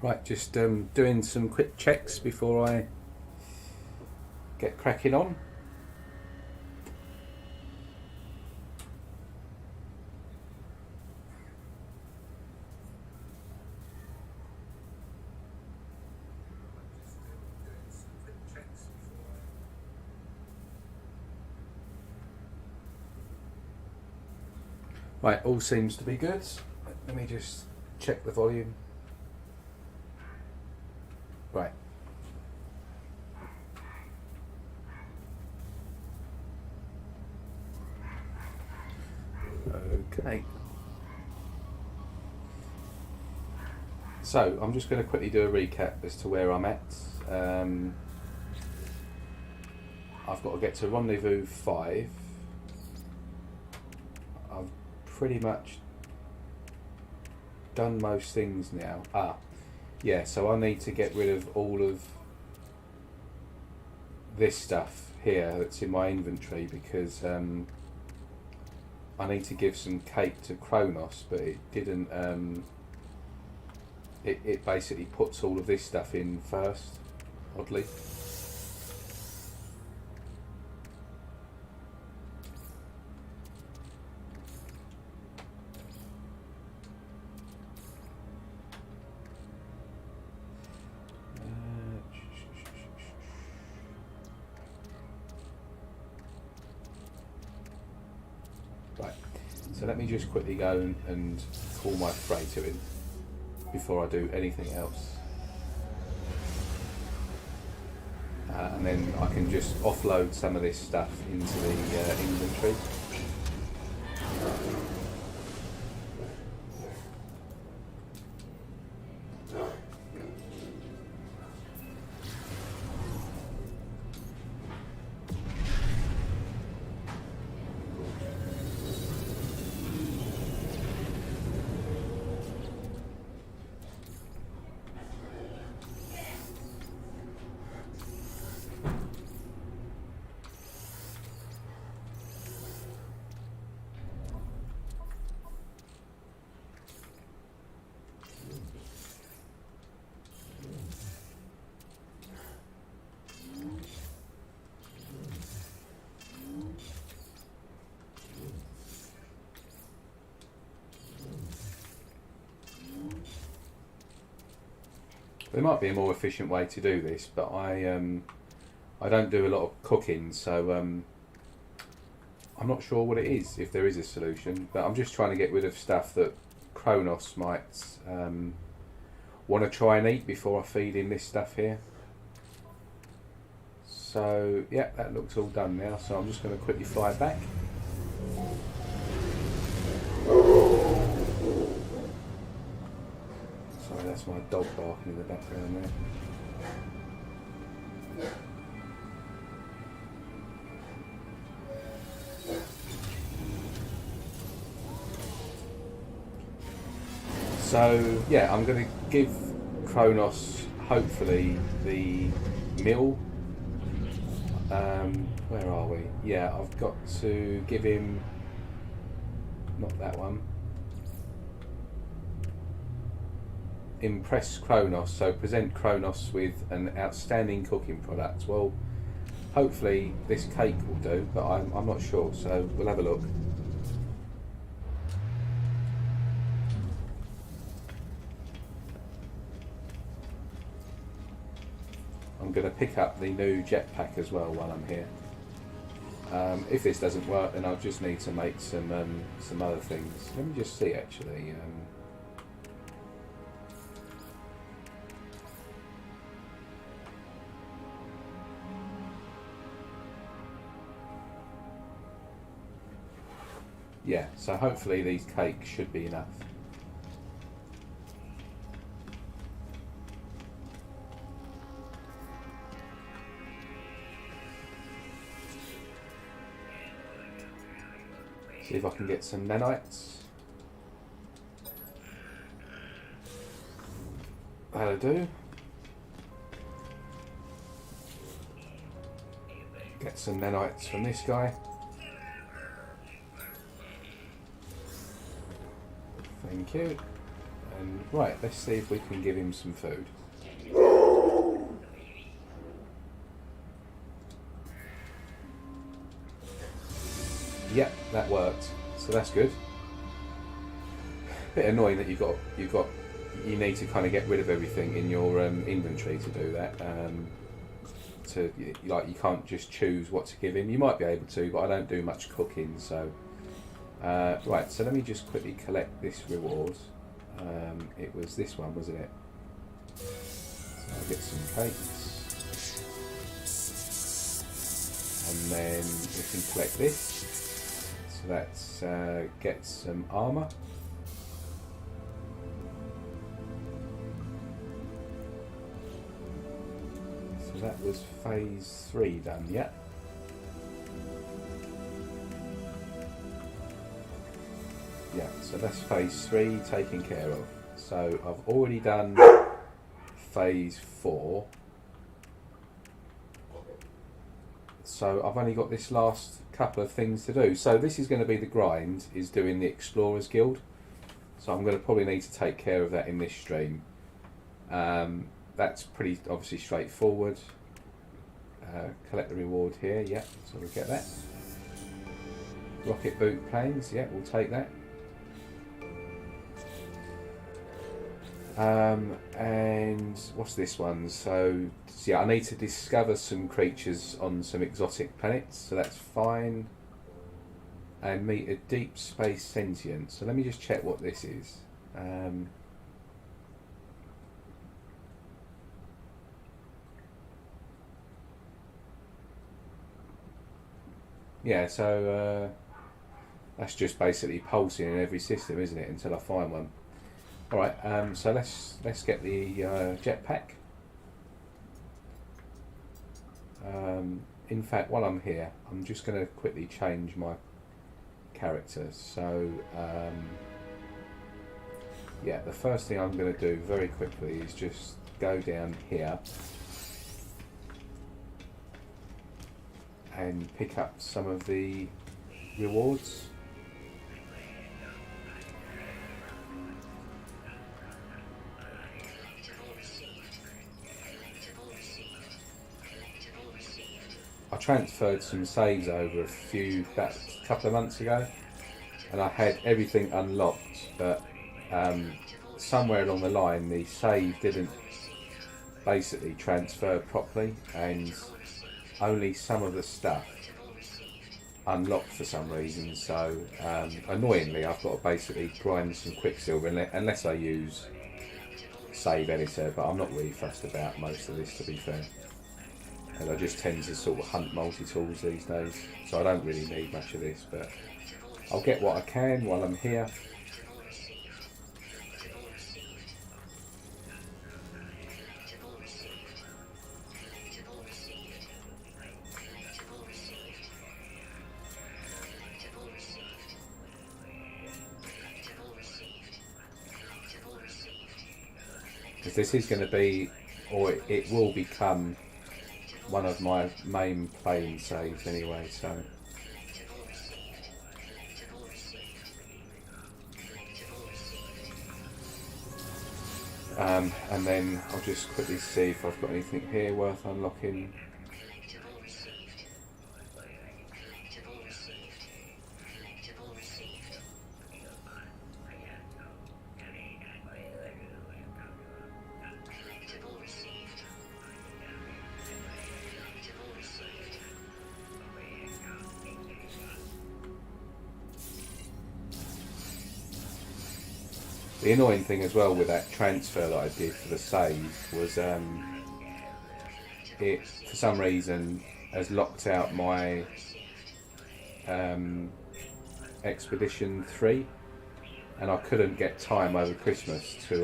Right, just doing some quick checks before I get cracking on. Right, all seems to be good. Let me just check the volume. Right. Okay. So, I'm just going to quickly do a recap as to where I'm at. I've got to get to Rendezvous 5. I've pretty much done most things now. Yeah, so I need to get rid of all of this stuff here that's in my inventory because I need to give some cake to Kronos, but it didn't. It basically puts all of this stuff in first, oddly. So let me just quickly go and call my freighter in before I do anything else. And then I can just offload some of this stuff into the inventory. There might be a more efficient way to do this, but I don't do a lot of cooking, so I'm not sure what it is, if there is a solution. But I'm just trying to get rid of stuff that Kronos might want to try and eat before I feed him this stuff here. So yeah, that looks all done now. So I'm just going to quickly fly back. Sorry, that's my dog barking in the background there. So yeah, I'm going to give Kronos hopefully the meal. Where are we? Yeah, I've got to give him, not that one. Impress Kronos, so present Kronos with an outstanding cooking product. Well, hopefully this cake will do, but I'm not sure, so we'll have a look. I'm going to pick up the new jetpack as well while I'm here. If this doesn't work, then I'll just need to make some other things. Let me just see actually. Yeah, so hopefully these cakes should be enough. See if I can get some nanites. That'll do. Get some nanites from this guy. Thank you. And right, let's see if we can give him some food. Yep, that worked. So that's good. Bit annoying that you need to kind of get rid of everything in your inventory to do that. You can't just choose what to give him. You might be able to, but I don't do much cooking. So right, so let me just quickly collect this reward. It was this one, wasn't it? So I'll get some cakes, and then we can collect this. So that's get some armour. So that was phase 3 done, yeah. Yeah, so that's phase 3 taken care of. So I've already done phase 4. So I've only got this last couple of things to do. So this is going to be the grind, is doing the Explorers Guild. So I'm going to probably need to take care of that in this stream. That's pretty obviously straightforward. Collect the reward here, yeah, so we'll get that. Rocket boot planes, yeah, we'll take that. And what's this one? So yeah, I need to discover some creatures on some exotic planets, so that's fine. And meet a deep space sentient. So let me just check what this is. Yeah, so that's just basically pulsing in every system, isn't it? Until I find one. All right, so let's get the jetpack. In fact, while I'm here, I'm just going to quickly change my character. So yeah, the first thing I'm going to do very quickly is just go down here and pick up some of the rewards. I transferred some saves over about a couple of months ago, and I had everything unlocked, but somewhere along the line the save didn't basically transfer properly, and only some of the stuff unlocked for some reason. So annoyingly, I've got to basically grind some Quicksilver unless I use save editor, but I'm not really fussed about most of this, to be fair. And I just tend to sort of hunt multi-tools these days, so I don't really need much of this, but I'll get what I can while I'm here. Because this is going to be, or it will become, one of my main playing saves anyway, so and then I'll just quickly see if I've got anything here worth unlocking. The annoying thing as well with that transfer that I did for the save was it for some reason has locked out my Expedition 3, and I couldn't get time over Christmas to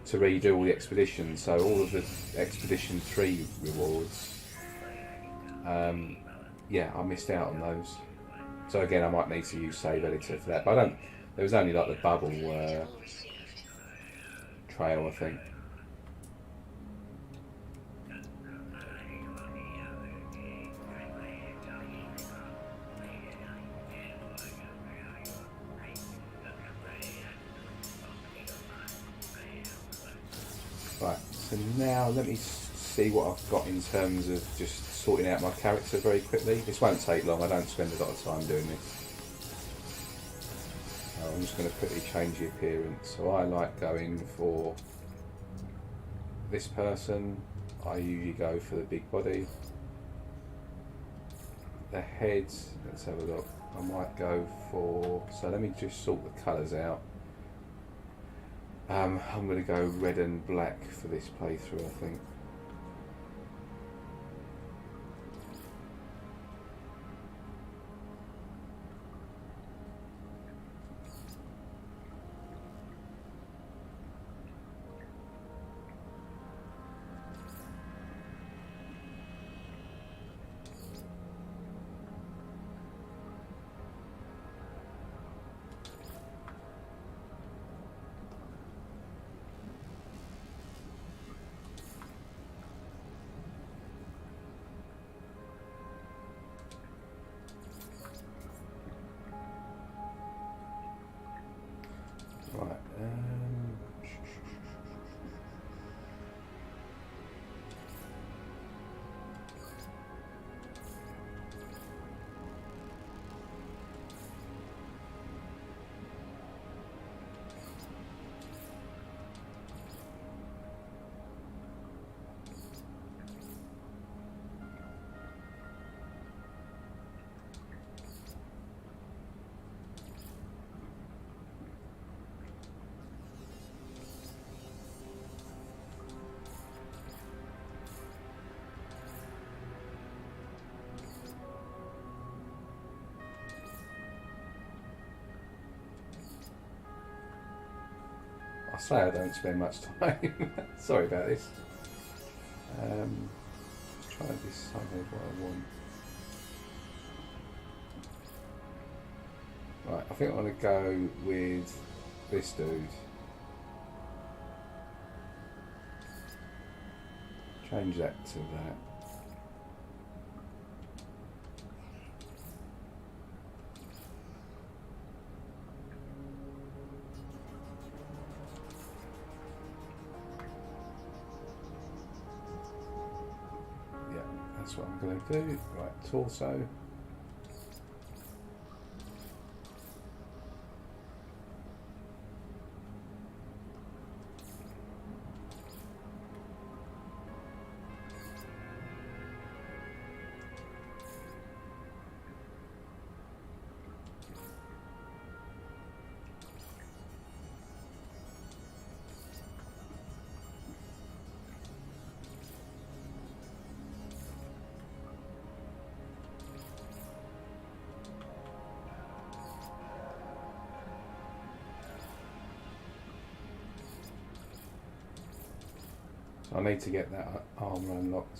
redo all the expeditions, so all of the Expedition 3 rewards, yeah, I missed out on those. So again, I might need to use save editor for that, but I don't. There was only like the bubble trail, I think. So now let me see what I've got in terms of just sorting out my character very quickly. This won't take long, I don't spend a lot of time doing this. So I'm just going to quickly change the appearance. So I like going for this person. I usually go for the big body. The head, let's have a look. I might go for, so let me just sort the colours out. I'm going to go red and black for this playthrough, I think. Right, I say I don't spend much time. Sorry about this. Just trying to decide what I want. Right, I think I want to go with this dude. Change that to that. Yeah, that's what I'm going to do. Right, torso. So I need to get that armour unlocked.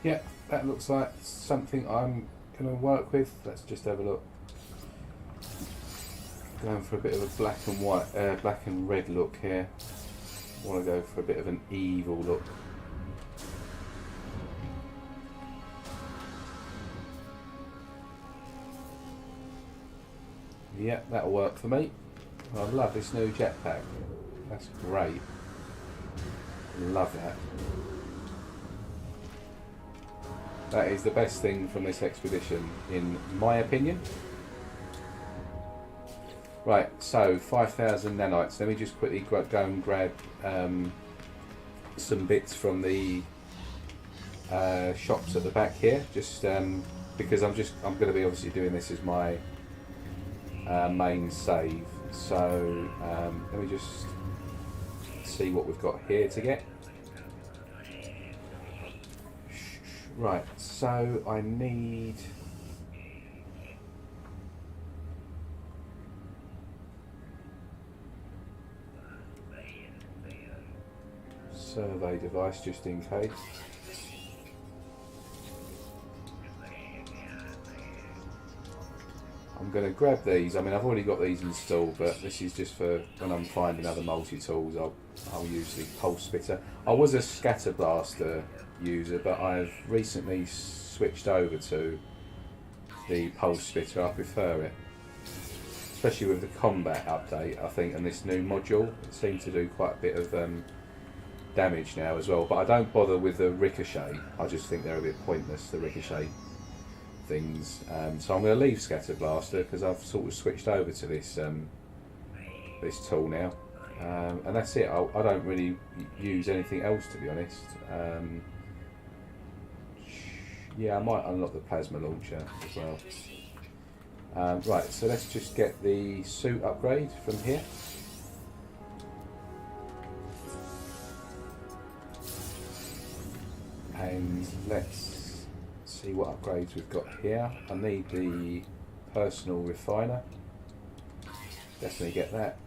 Yeah, that looks like something I'm going to work with. Let's just have a look. Going for a bit of a black and white, black and red look here. Want to go for a bit of an evil look. Yeah, that'll work for me. I love this new jetpack. That's great. Love that. That is the best thing from this expedition, in my opinion. Right, so 5,000 nanites. Let me just quickly go and grab some bits from the shops at the back here, just because I'm going to be obviously doing this as my main save. So let me just see what we've got here to get. Right, so I need survey device just in case. I'm going to grab these. I mean, I've already got these installed, but this is just for when I'm finding other multi-tools. I'll use the pulse spitter. I was a scatter blaster user, but I've recently switched over to the pulse spitter. I prefer it, especially with the combat update, I think, and this new module. It seems to do quite a bit of damage now as well, but I don't bother with the ricochet. I just think they're a bit pointless, the ricochet things. So I'm going to leave scatter blaster because I've sort of switched over to this this tool now, and that's it. I don't really use anything else, to be honest. Yeah, I might unlock the plasma launcher as well. Right, so let's just get the suit upgrade from here. And let's see what upgrades we've got here. I need the personal refiner. Definitely get that.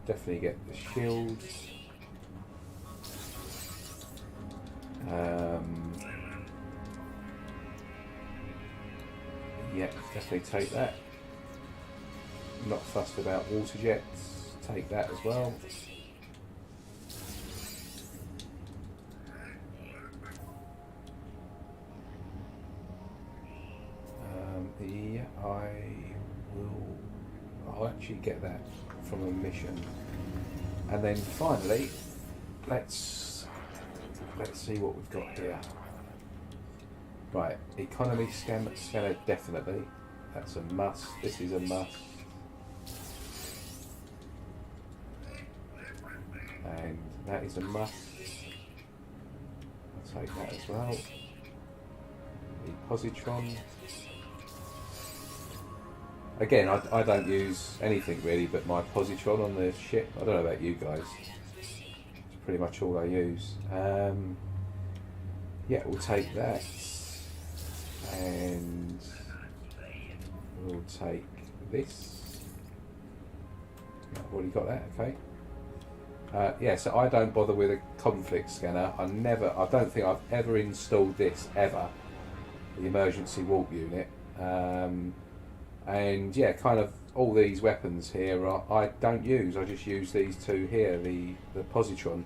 Definitely get the shields. Yeah, definitely take that. Not fussed about water jets. Take that as well. Yeah, I'll actually get that from a mission. And then finally, let's see what we've got here. Right, economy scanner definitely. That's a must. This is a must. And that is a must. I'll take that as well. The positron. Again, I don't use anything really but my positron on the ship. I don't know about you guys. It's pretty much all I use. Yeah, we'll take that. And we'll take this. I've already got that, okay. Yeah, so I don't bother with a conflict scanner. I don't think I've ever installed this, ever. The emergency warp unit. And yeah, kind of all these weapons here I don't use. I just use these two here, the positron,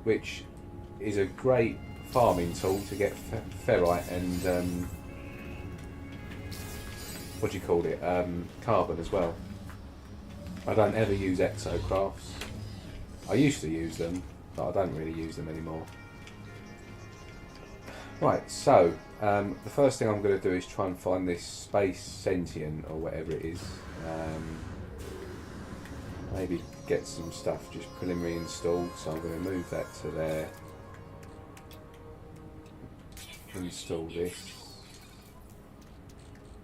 which is a great farming tool to get ferrite and what do you call it, carbon as well. I don't ever use exocrafts. I used to use them, but I don't really use them anymore. Right, so the first thing I'm going to do is try and find this space sentient or whatever it is. Maybe get some stuff just preliminary installed, so I'm going to move that to there. Install this.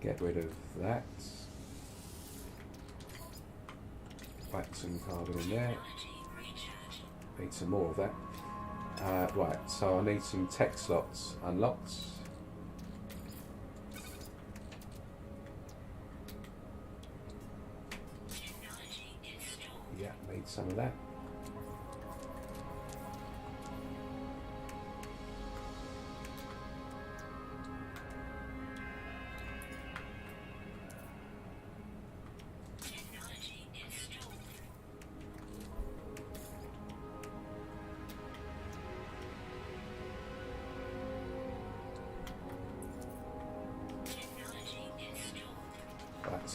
Get rid of that. Whack some carbon in there. Need some more of that. Right, so I need some tech slots unlocked. Yeah, need some of that.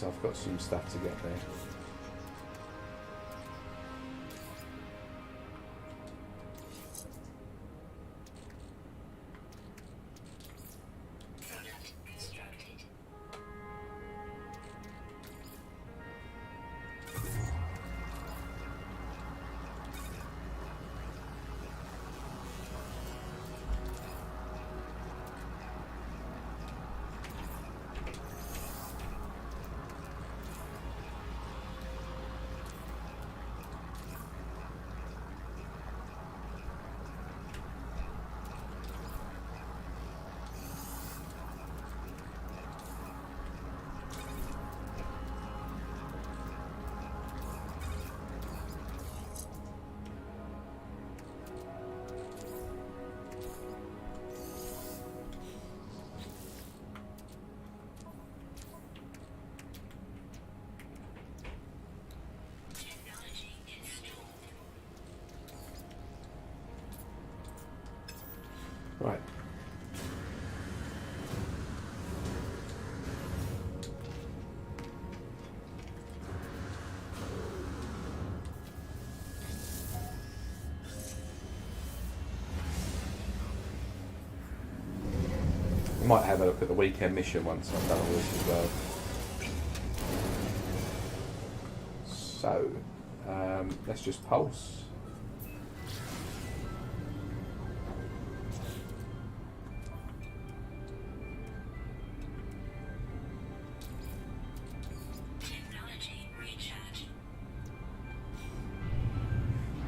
so I've got some stuff to get there. Right. I might have a look at the weekend mission once I've done all this as well. So, let's just pulse.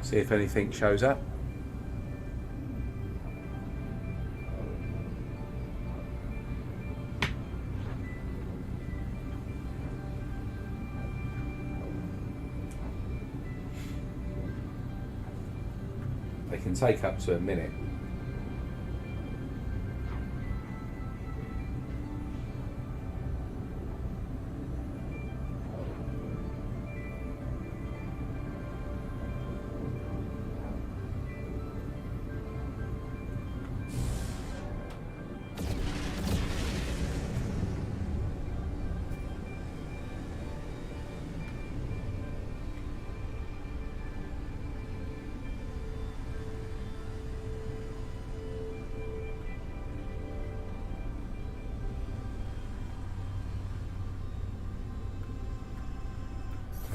See if anything shows up. They can take up to a minute.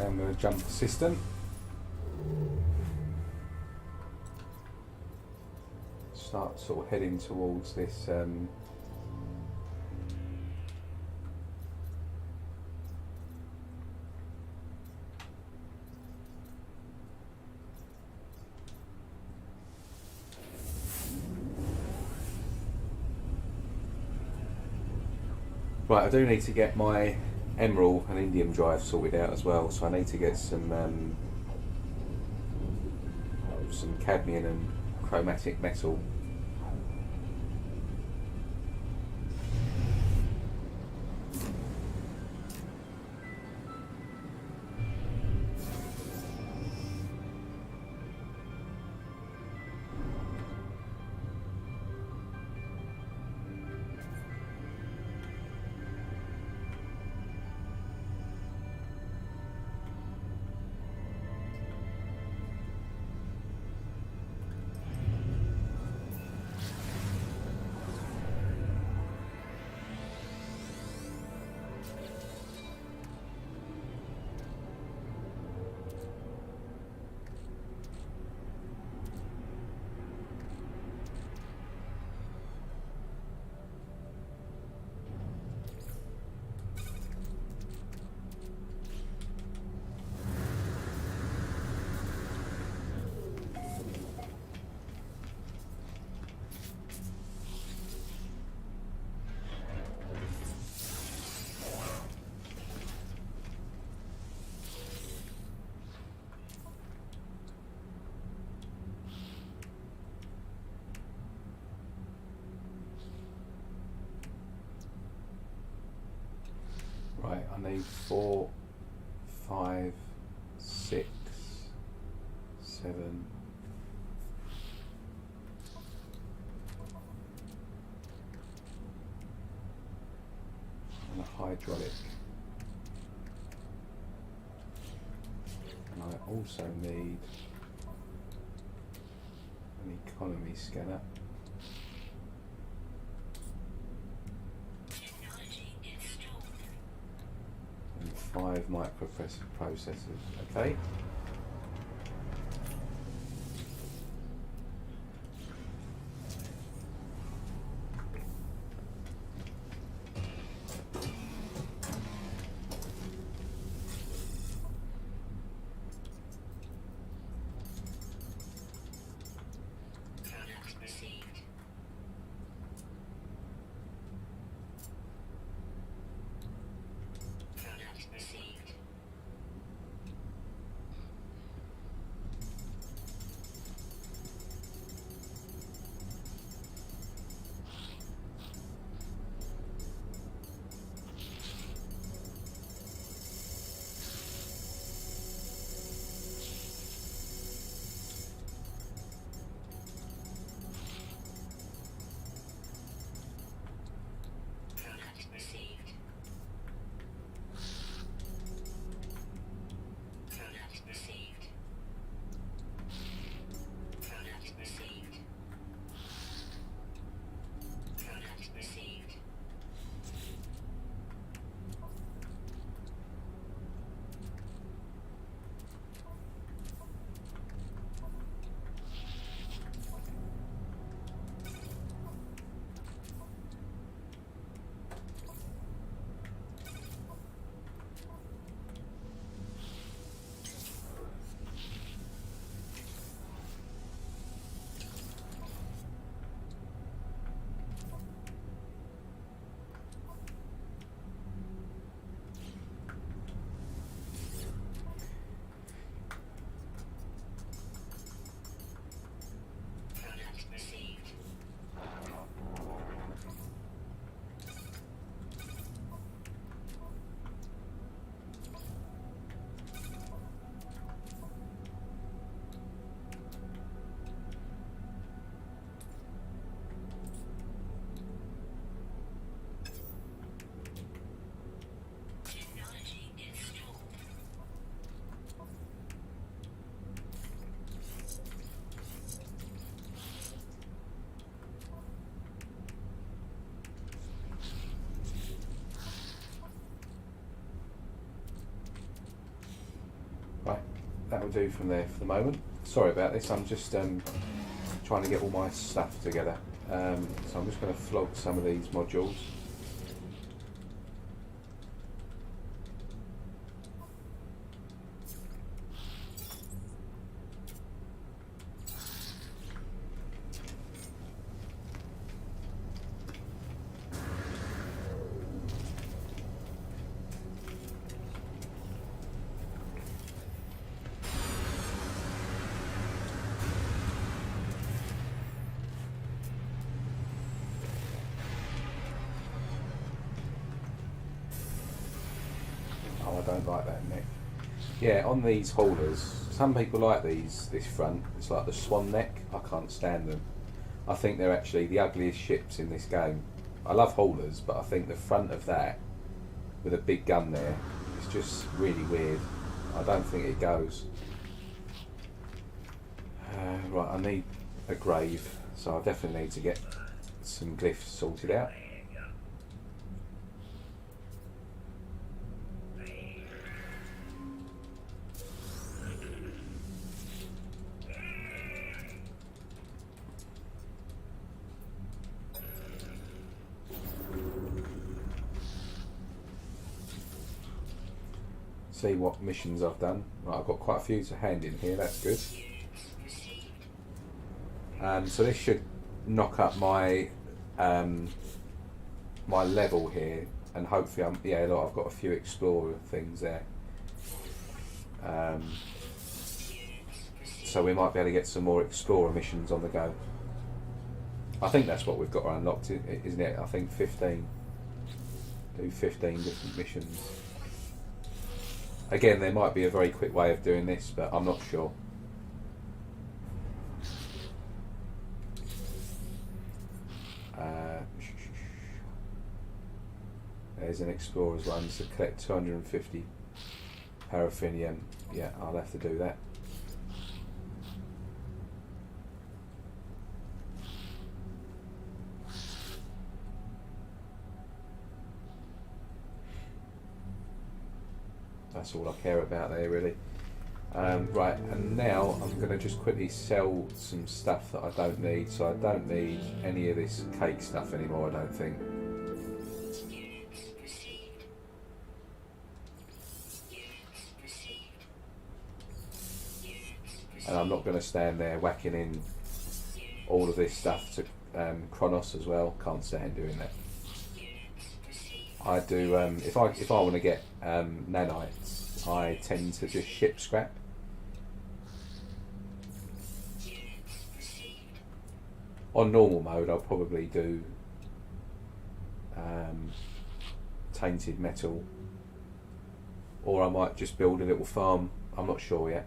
I'm going to jump assistant. Start sort of heading towards this right, I do need to get my emerald and indium drive sorted out as well, so I need to get some cadmium and chromatic metal. Right, I need 4, 5, 6, 7. And a hydraulic. also need an economy scanner. And 5 microprocessors. Okay. Right, that'll do from there for the moment. Sorry about this, I'm just trying to get all my stuff together. So I'm just going to flog some of these modules. I don't like that neck. Yeah, on these haulers, some people like this front. It's like the swan neck. I can't stand them. I think they're actually the ugliest ships in this game. I love haulers, but I think the front of that with a big gun there is just really weird. I don't think it goes. Right, I need a grave, so I definitely need to get some glyphs sorted out. See what missions I've done. Right, I've got quite a few to hand in here, that's good. So this should knock up my my level here, and hopefully look, I've got a few explorer things there. So we might be able to get some more explorer missions on the go. I think that's what we've got unlocked, isn't it? I think 15. Do 15 different missions. Again, there might be a very quick way of doing this, but I'm not sure. There's an explorer's one to collect 250 paraffinium. Yeah, I'll have to do that. That's all I care about there, really. Right, and now I'm going to just quickly sell some stuff that I don't need. So I don't need any of this cake stuff anymore, I don't think. And I'm not going to stand there whacking in all of this stuff to Kronos as well. Can't stand doing that. I do, if I want to get nanites, I tend to just ship scrap. On normal mode, I'll probably do tainted metal, or I might just build a little farm. I'm not sure yet.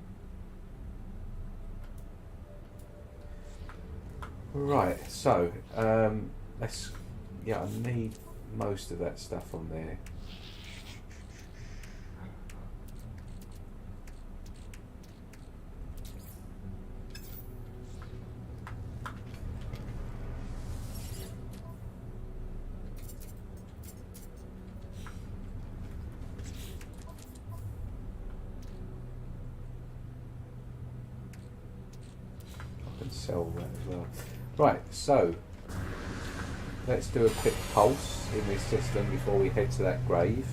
Right, so let's. Yeah, I need most of that stuff on there. Sell that as well. Right, so let's do a quick pulse in this system before we head to that grave.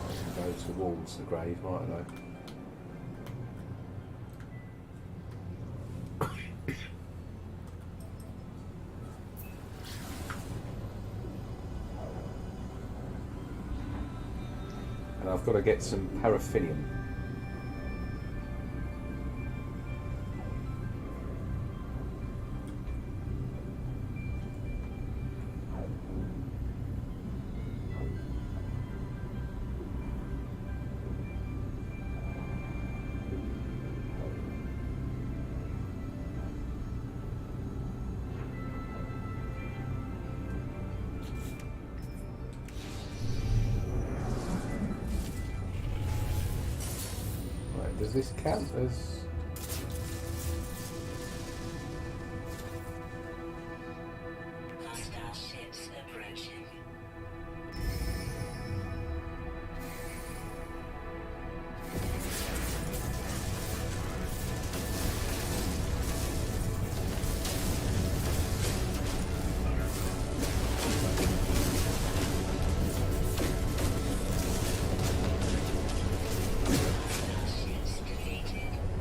I can go towards the grave, mightn't I? I've got to get some paraffinium. Does this count as... Hostile ships approaching.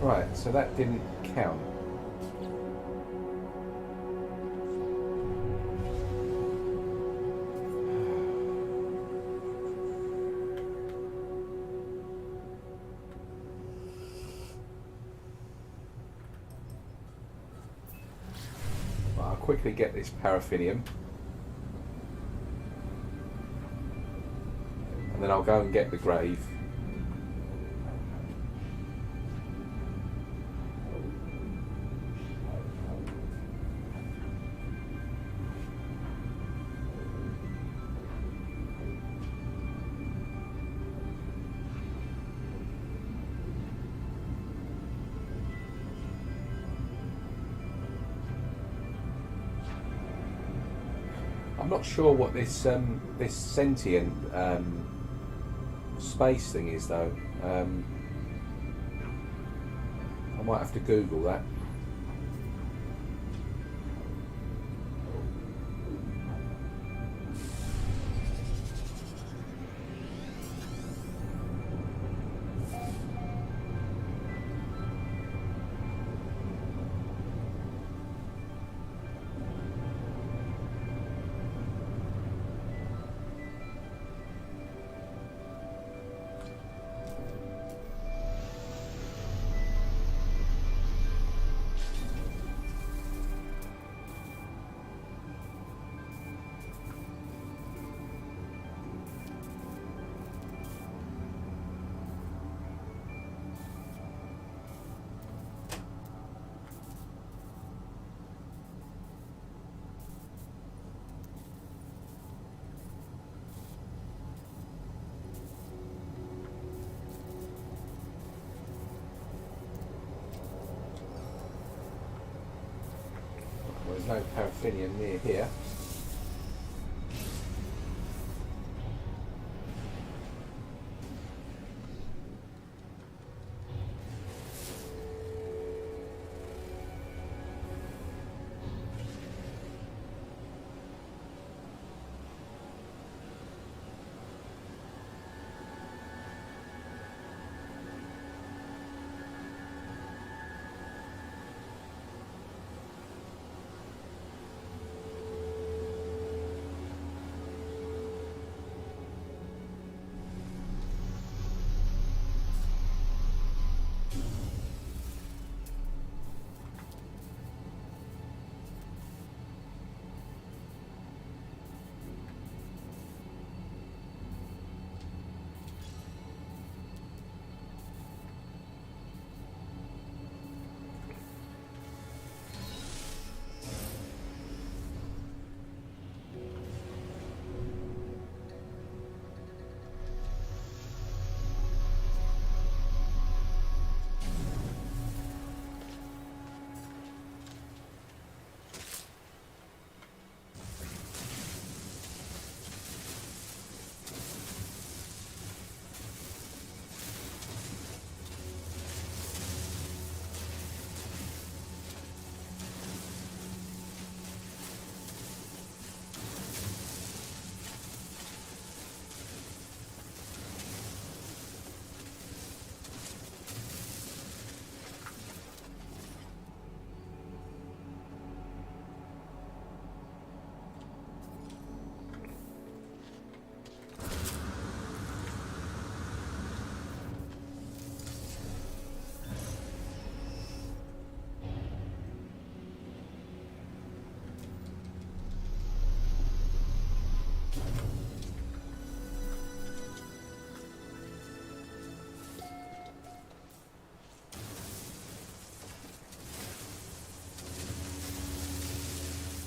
Right, so that didn't count. I'll quickly get this paraffinium. And then I'll go and get the grave. I'm not sure what this this sentient space thing is though. I might have to Google that. no paraffinium near here.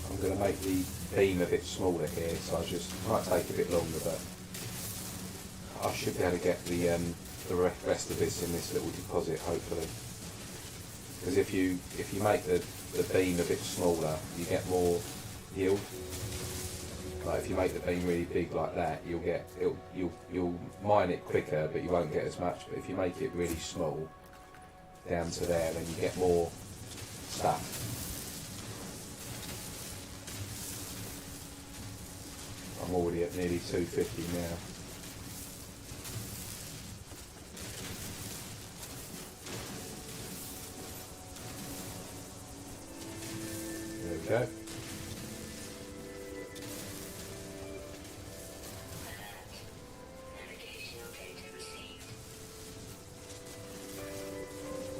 I'm going to make the beam a bit smaller here, so I just might take a bit longer, but I should be able to get the rest of this in this little deposit, hopefully. Because if you make the beam a bit smaller, you get more yield. Like if you make the beam really big like that, you'll mine it quicker, but you won't get as much. But if you make it really small, down to there, then you get more stuff. I'm already at nearly 250 now. There we go.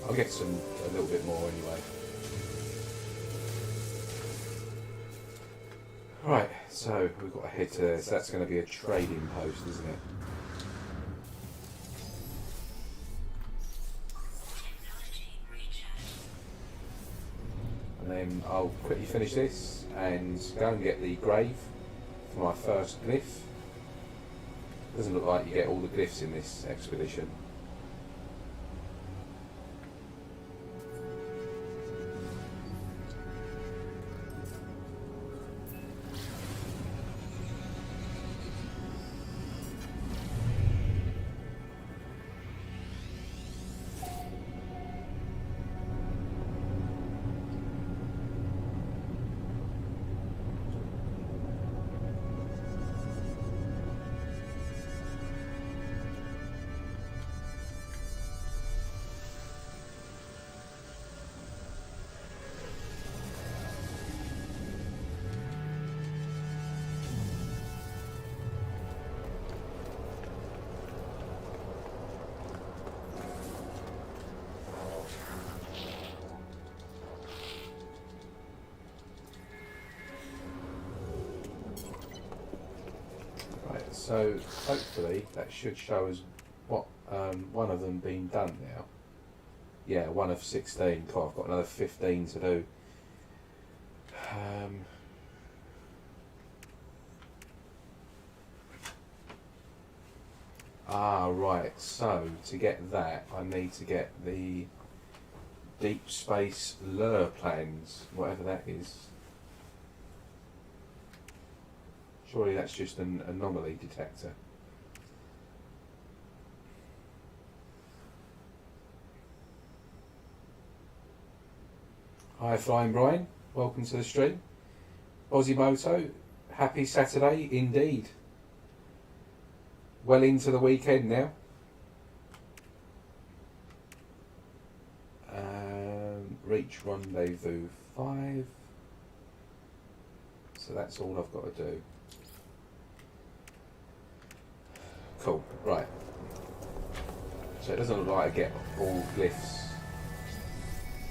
I'll get a little bit more anyway. Right, so we've got to head to there. So that's going to be a trading post, isn't it? And then I'll quickly finish this and go and get the grave for my first glyph. Doesn't look like you get all the glyphs in this expedition. So hopefully that should show us what one of them being done now. Yeah, one of 16. God, I've got another 15 to do. Right. So to get that, I need to get the deep space lure plans, whatever that is. Surely that's just an anomaly detector. Hi Flying Brian, welcome to the stream. Ozimoto, happy Saturday indeed. Well into the weekend now. Reach rendezvous 5. So that's all I've got to do. Cool, right. So it doesn't look like I get all glyphs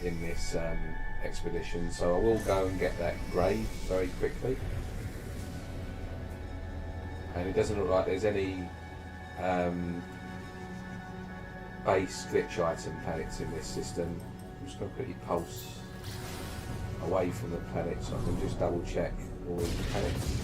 in this expedition, so I will go and get that grave very quickly. And it doesn't look like there's any base glitch item planets in this system. I'm just going to quickly pulse away from the planet so I can just double check all the planets.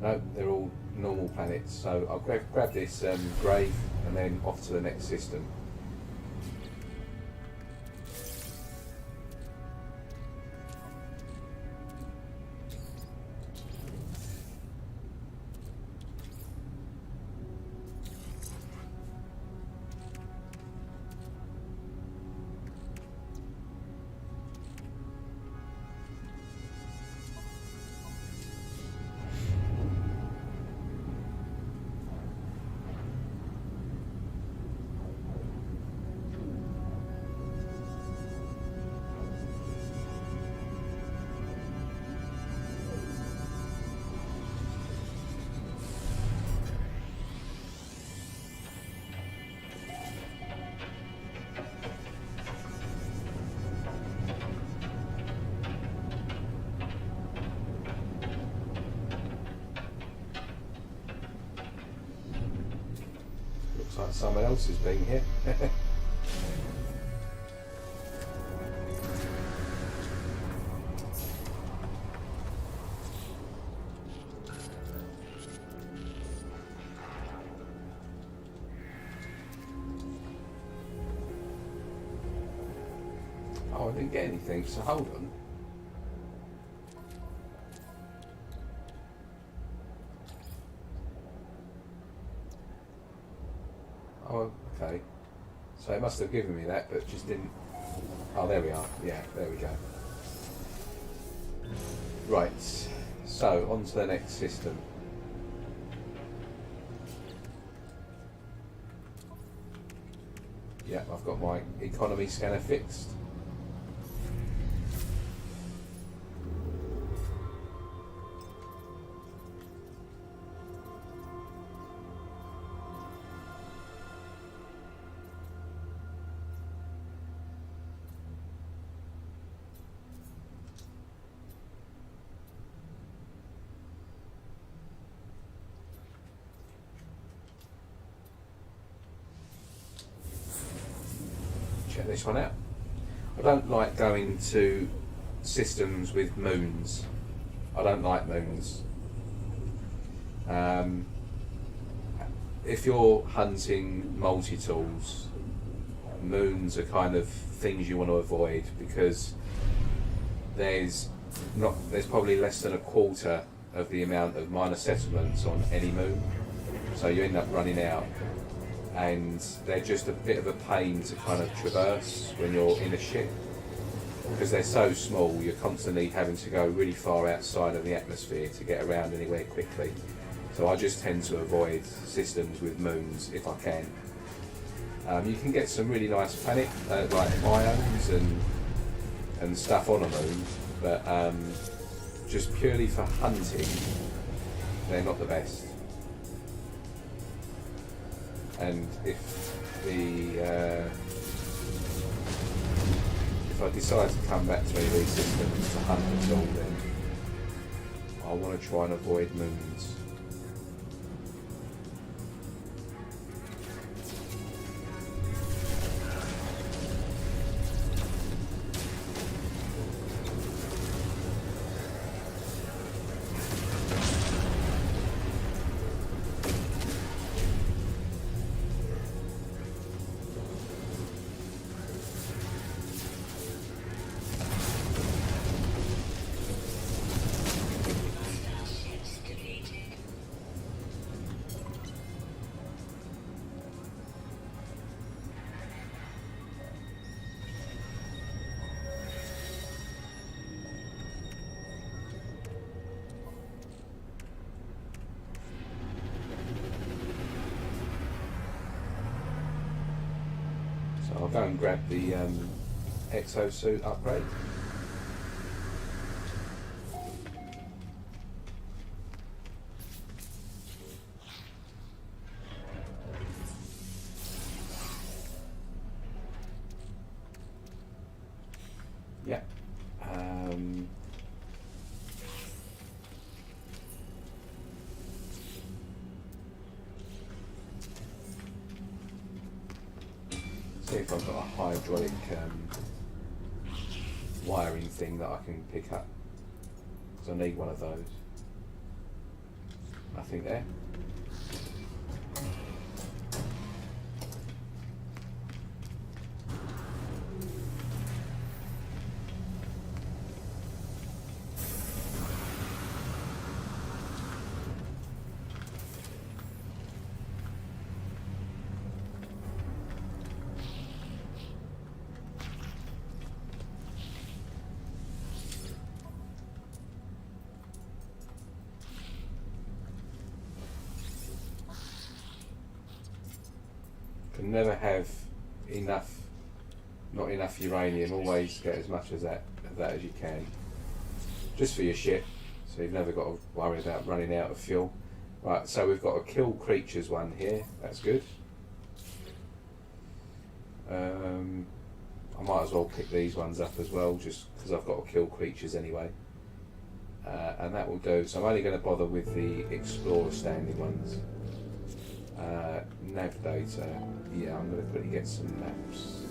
No, they're all normal planets, so I'll grab this grave and then off to the next system. Like someone else has been here. Oh, I didn't get anything, so hold on. Oh, okay. So it must have given me that, but just didn't. Oh, there we are. Yeah, there we go. Right. So on to the next system. Yeah, I've got my economy scanner fixed. Check this one out. I don't like going to systems with moons. I don't like moons. If you're hunting multi-tools, moons are kind of things you want to avoid because there's probably less than a quarter of the amount of minor settlements on any moon, so you end up running out. And they're just a bit of a pain to kind of traverse when you're in a ship because they're so small. You're constantly having to go really far outside of the atmosphere to get around anywhere quickly. So I just tend to avoid systems with moons if I can. You can get some really nice planet like biomes and stuff on a moon, but just purely for hunting, they're not the best. And if I decide to come back to any of these systems to hunt at all, then I want to try and avoid moons. I'll go and grab the exosuit upgrade. Yeah. See if I've got a hydraulic wiring thing that I can pick up, because I need one of those. Nothing there. Can never have enough, not enough uranium. Always get as much of that as you can, just for your ship. So you've never got to worry about running out of fuel. Right, so we've got a kill creatures one here. That's good. I might as well pick these ones up as well, just because I've got to kill creatures anyway. And that will do. So I'm only going to bother with the explorer standing ones. Nav data, yeah, I'm going to quickly get some maps.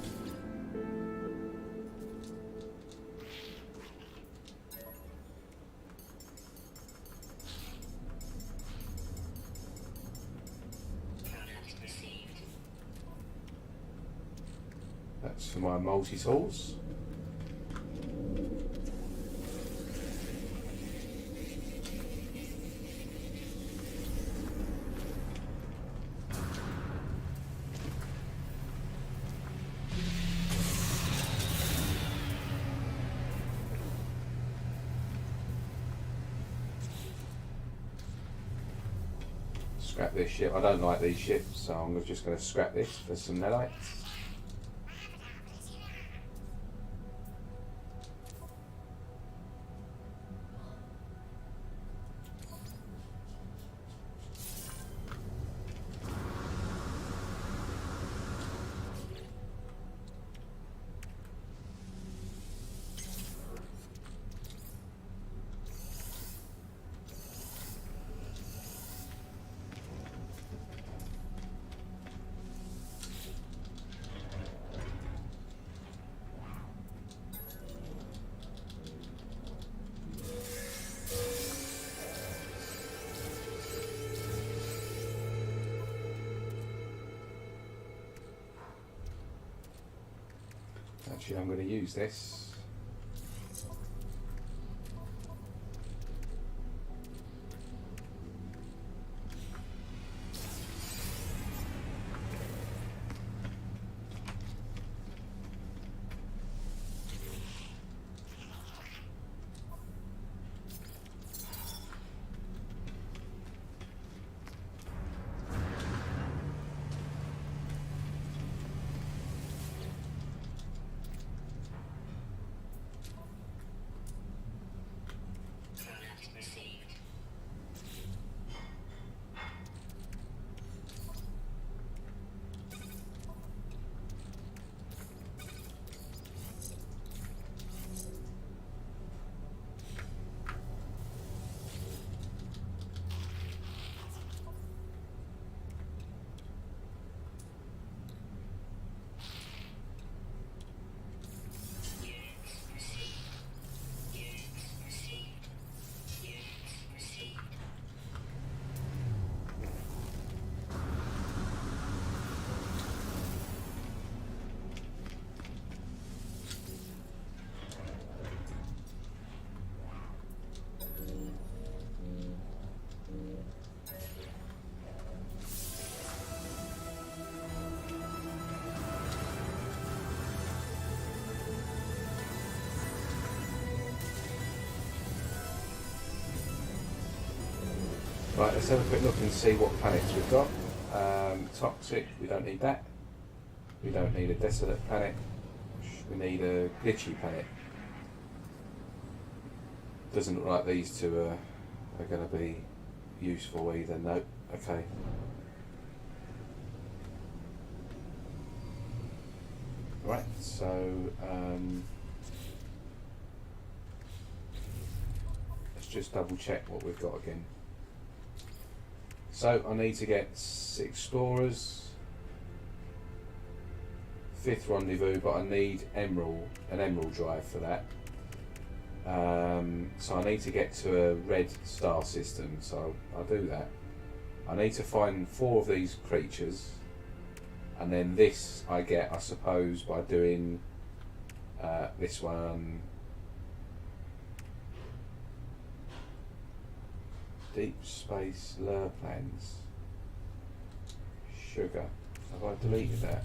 That's for my multi-tools. Scrap this ship. I don't like these ships, so I'm just going to scrap this for some nanites. Actually, I'm going to use this. Right, let's have a quick look and see what planets we've got. Toxic, we don't need that. We don't need a desolate planet. We need a glitchy planet. Doesn't look like these two are going to be useful either. Nope. Okay. Right, so let's just double check what we've got again. So I need to get 6 explorers, 5th rendezvous, but I need an emerald drive for that. So I need to get to a red star system, so I'll do that. I need to find 4 of these creatures, and then this I get, I suppose, by doing this one. Deep space lure plans. Sugar. Have I deleted that?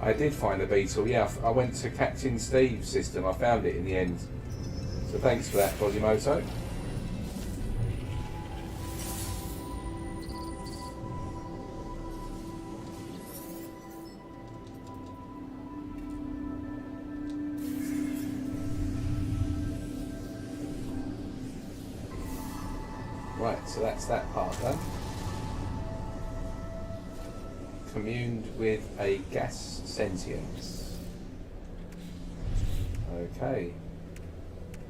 I did find a beetle, yeah. I went to Captain Steve's system, I found it in the end. So thanks for that, Quasimodo. Right, so that's that part done. Communed with a gas sentience. Okay,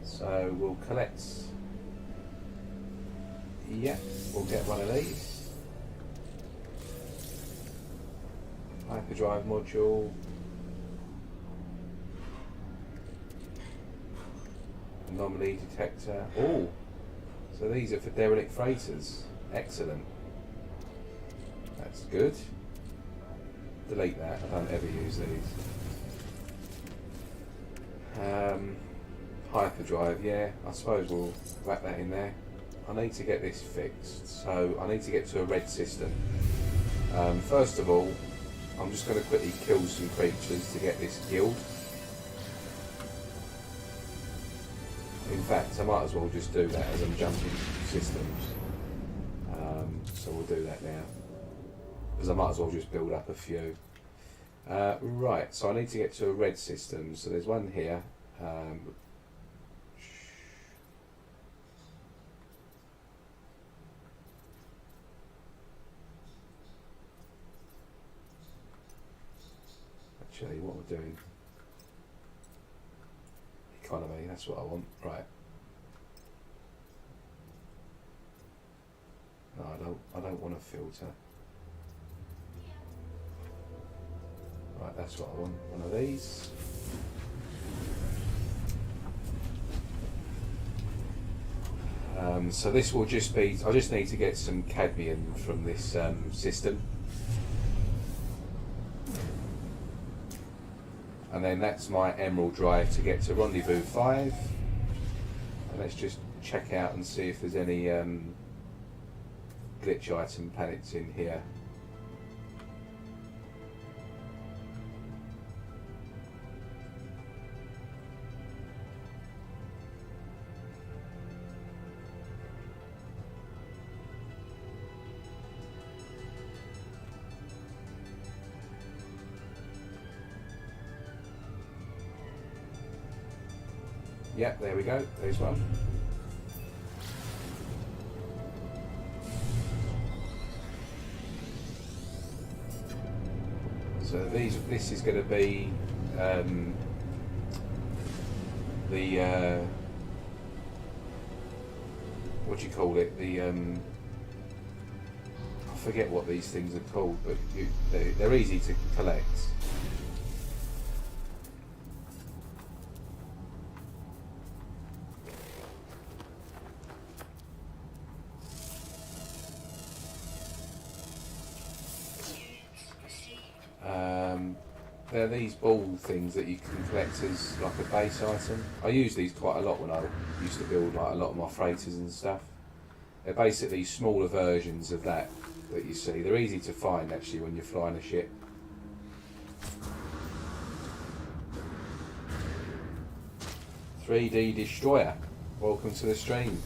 so we'll collect. Yep, we'll get one of these. Hyperdrive module. Anomaly detector. Oh, so these are for derelict freighters. Excellent. That's good. Delete that, I don't ever use these. Hyperdrive, yeah, I suppose we'll wrap that in there. I need to get this fixed, so I need to get to a red system. First of all, I'm just going to quickly kill some creatures to get this guild. In fact, I might as well just do that as I'm jumping systems. So we'll do that now, because I might as well just build up a few. Right, so I need to get to a red system. So there's one here. Actually, what we're doing? Economy. That's what I want. Right. No, I don't want a filter. Right, that's what I want. One of these. So this will just be. I just need to get some cadmium from this system, and then that's my emerald drive to get to Rendezvous 5. And let's just check out and see if there's any glitch item planets in here. Yep, there we go. There's one. So this is going to be the what do you call it? The I forget what these things are called, but they're easy to collect. they're these ball things that you can collect as like a base item. I use these quite a lot when I used to build like a lot of my freighters and stuff. They're basically smaller versions of that you see. They're easy to find actually when you're flying a ship. "3D Destroyer, welcome to the stream."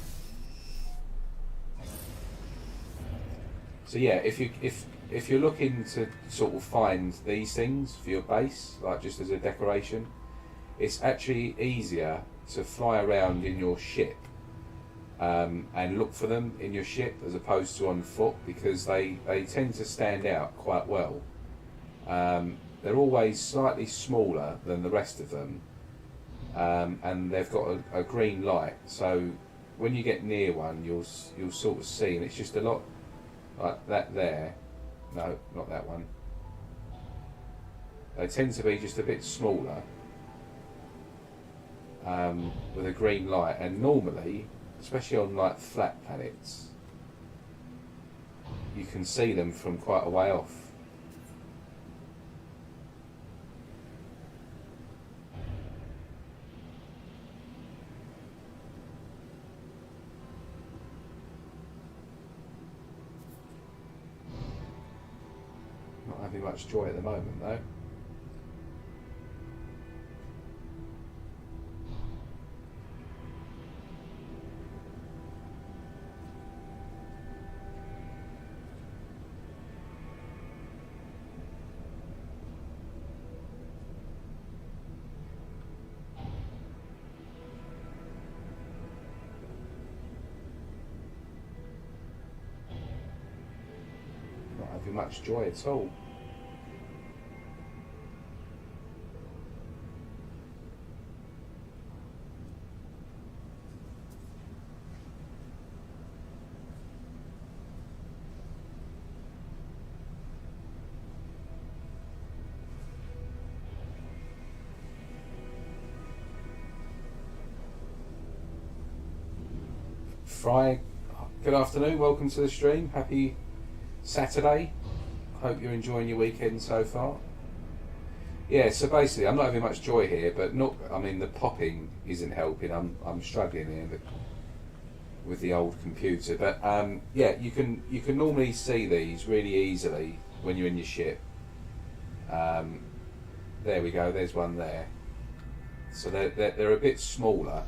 So yeah, if you're looking to sort of find these things for your base, like just as a decoration, it's actually easier to fly around in your ship and look for them in your ship as opposed to on foot, because they tend to stand out quite well. They're always slightly smaller than the rest of them, and they've got a green light, so when you get near one you'll sort of see, and it's just a lot like that there. No, not that one. They tend to be just a bit smaller with a green light, and normally, especially on like flat planets, you can see them from quite a way off. Not having much joy at the moment though. Not having much joy at all. Fry, good afternoon, welcome to the stream. Happy Saturday. Hope you're enjoying your weekend so far. Yeah, so basically I'm not having much joy here, but the popping isn't helping. I'm struggling here with the old computer, but yeah, you can normally see these really easily when you're in your ship. There we go, there's one there. So they're a bit smaller.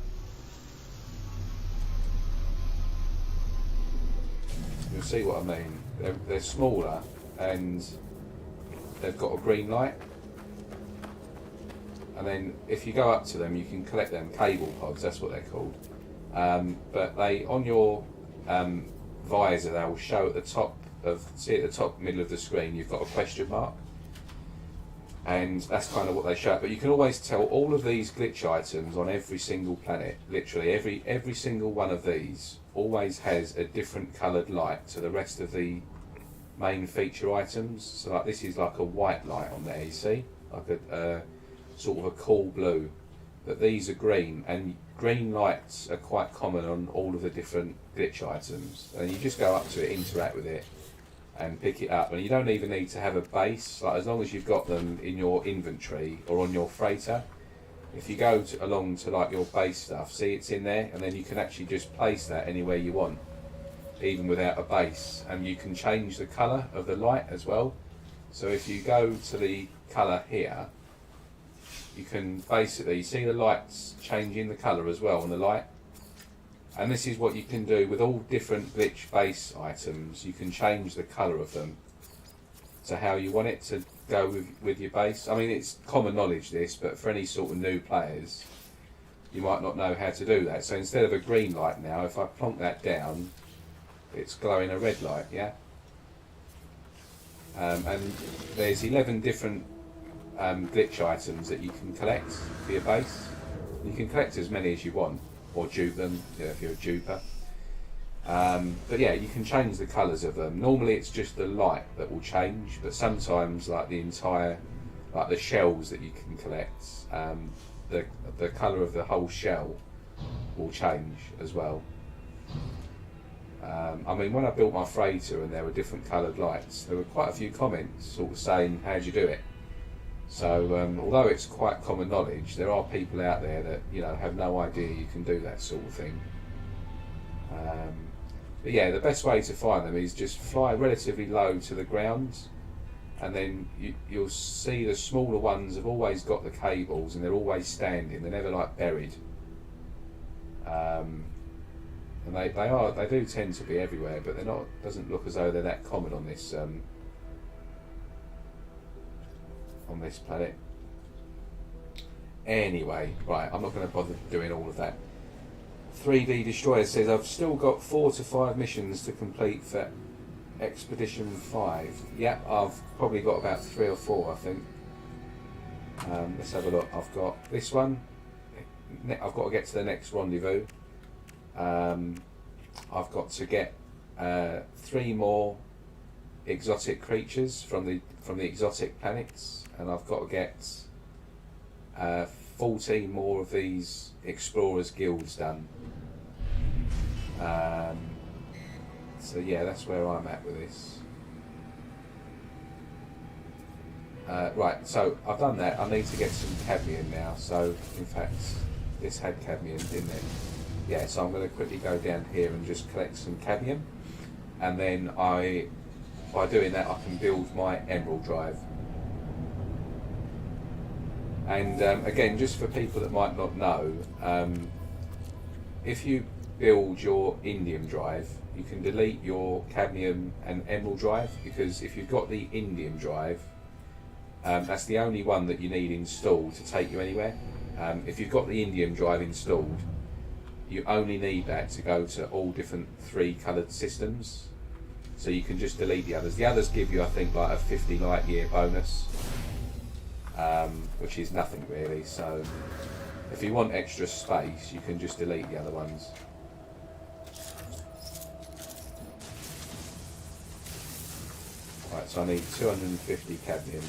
You'll see what I mean. They're smaller and they've got a green light. And then if you go up to them, you can collect them, cable pods, that's what they're called. But they, on your visor, they will show at the top middle of the screen, you've got a question mark. And that's kind of what they show. But you can always tell all of these glitch items on every single planet, literally every single one of these always has a different coloured light to the rest of the main feature items. So like this is like a white light on there, you see? Like a sort of a cool blue. But these are green, and green lights are quite common on all of the different glitch items. And you just go up to it, interact with it, and pick it up. And you don't even need to have a base, like as long as you've got them in your inventory or on your freighter. If you go along to like your base stuff, see it's in there, and then you can actually just place that anywhere you want, even without a base. And you can change the colour of the light as well. So if you go to the colour here, you can basically see the lights changing the colour as well on the light. And this is what you can do with all different glitch base items. You can change the colour of them to how you want it to go with your base. I mean, it's common knowledge this, but for any sort of new players, you might not know how to do that. So instead of a green light now, if I plonk that down, it's glowing a red light, yeah? And there's 11 different glitch items that you can collect for your base. You can collect as many as you want, or dupe them, if you're a duper. But yeah, you can change the colours of them. Normally it's just the light that will change, but sometimes like the shells that you can collect, the colour of the whole shell will change as well. I mean, when I built my freighter and there were different coloured lights, there were quite a few comments sort of saying, how'd you do it? So although it's quite common knowledge, there are people out there that have no idea you can do that sort of thing. But yeah, the best way to find them is just fly relatively low to the ground, and then you'll see the smaller ones have always got the cables and they're always standing. They're never like buried. And they do tend to be everywhere, but they're not. Doesn't look as though they're that common on this planet. Anyway, right, I'm not going to bother doing all of that. 3D Destroyer says I've still got 4 to 5 missions to complete for Expedition 5. Yeah, I've probably got about 3 or 4, I think. Let's have a look. I've got this one. I've got to get to the next rendezvous. I've got to get 3 more exotic creatures from the exotic planets, and I've got to get 14 more of these explorers guilds done. So yeah, that's where I'm at with this. Right, so I've done that. I need to get some cadmium now. So in fact, this had cadmium, didn't it? Yeah, so I'm going to quickly go down here and just collect some cadmium, and then by doing that I can build my emerald drive. And again, just for people that might not know, if you build your indium drive, you can delete your cadmium and emerald drive, because if you've got the indium drive, that's the only one that you need installed to take you anywhere. If you've got the indium drive installed, you only need that to go to all different 3 coloured systems. So you can just delete the others. The others give you, I think, like a 50 light year bonus, which is nothing really. So if you want extra space, you can just delete the other ones. Right, so I need 250 cadmium.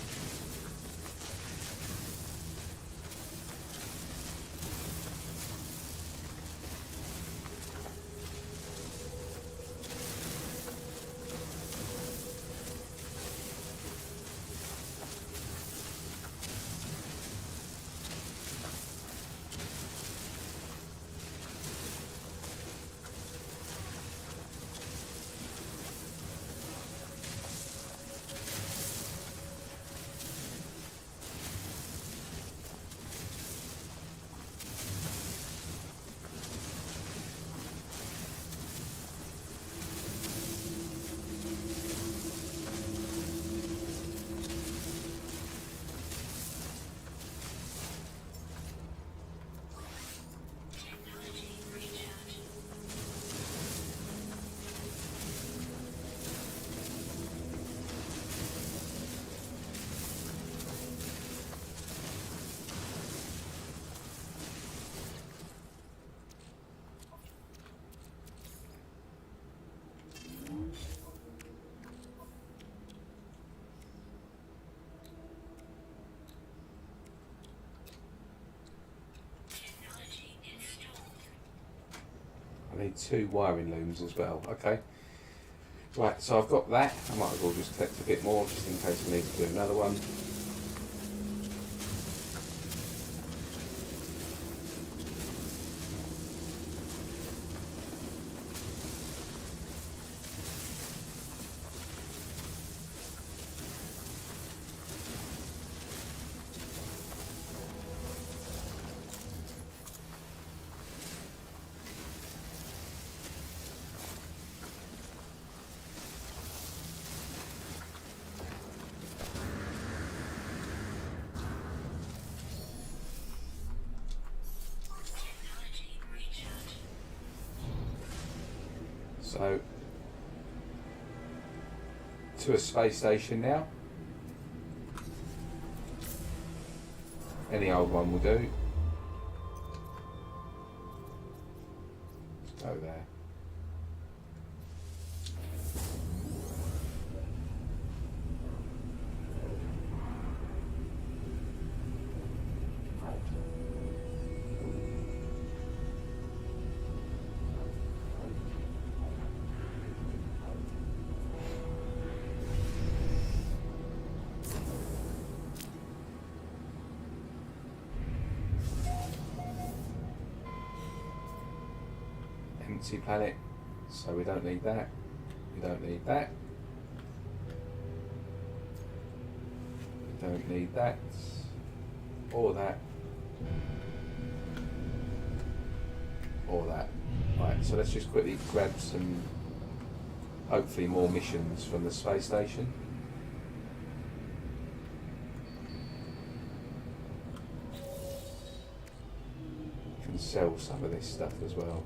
I need 2 wiring looms as well. Okay. Right, so I've got that. I might as well just collect a bit more just in case we need to do another one. So, to a space station now. Any old one will do. Let's go there. empty planet, so we don't need that. We don't need that. We don't need that. Or that. Or that. Right, so let's just quickly grab some, hopefully more missions from the space station. Can sell some of this stuff as well.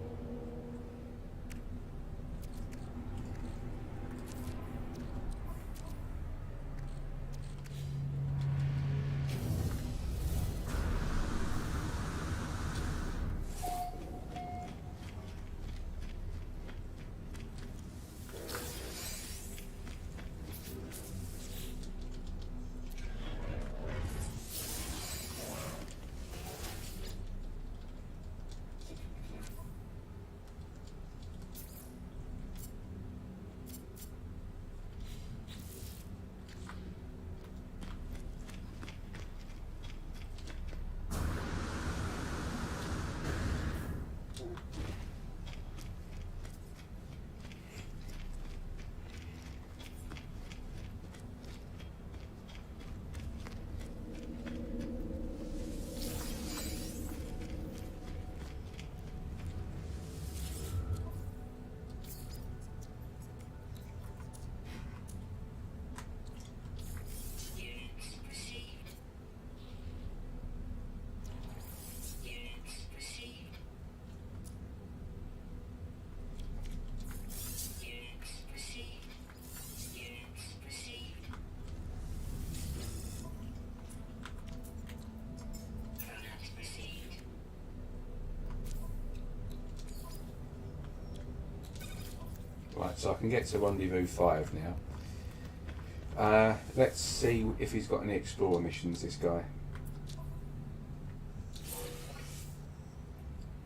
Right, so I can get to Rendezvous 5 now. Let's see if he's got any Explorer missions, this guy.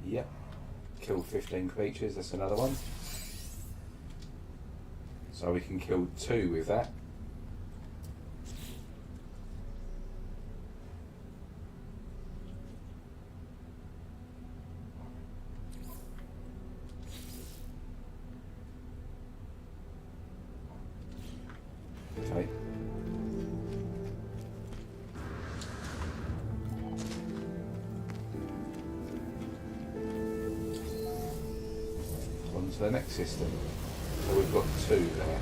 Yep. Kill 15 creatures, that's another one. So we can kill 2 with that. Okay. On to the next system. So we've got 2 there.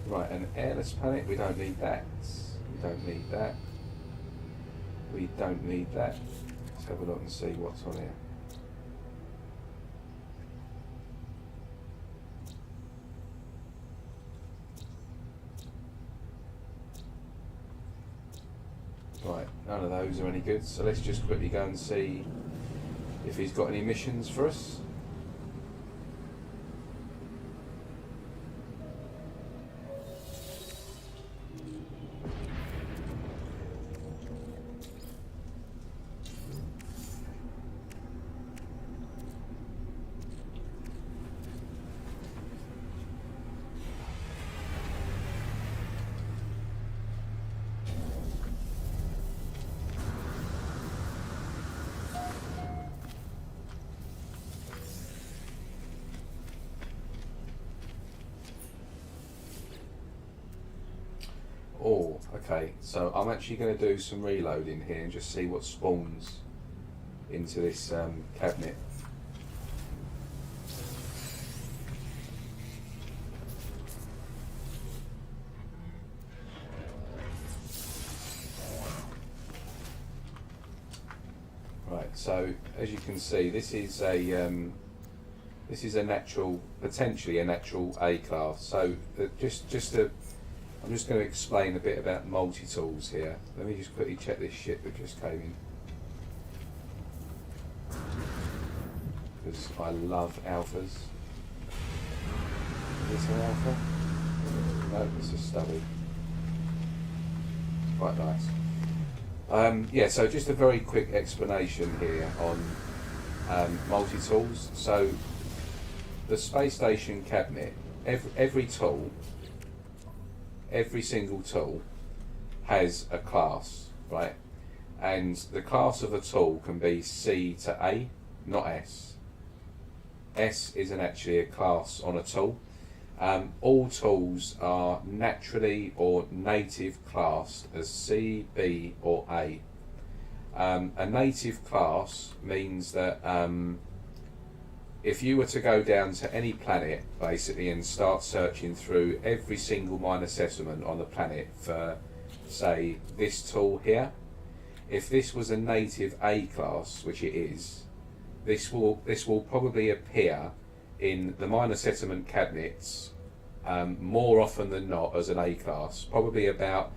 Right, an airless planet, we don't need that. We don't need that. We don't need that. Let's have a look and see what's on here. Right, none of those are any good, so let's just quickly go and see if he's got any missions for us. Oh, okay, so I'm actually going to do some reloading here and just see what spawns into this cabinet. Right, so as you can see, this is a This is a natural, potentially a natural A class. So I'm just going to explain a bit about multi-tools here. Let me just quickly check this shit that just came in. Because I love alphas. Is this an alpha? No, it's a stubby. It's quite nice. Yeah, so just a very quick explanation here on multi-tools. So the space station cabinet, every tool, every single tool has a class, right? And the class of a tool can be C to A, not S. S isn't actually a class on a tool. All tools are naturally or native classed as C, B or A. A native class means that if you were to go down to any planet basically and start searching through every single minor settlement on the planet for, say, this tool here, if this was a native A class, which it is, this will probably appear in the minor settlement cabinets more often than not as an A class. Probably about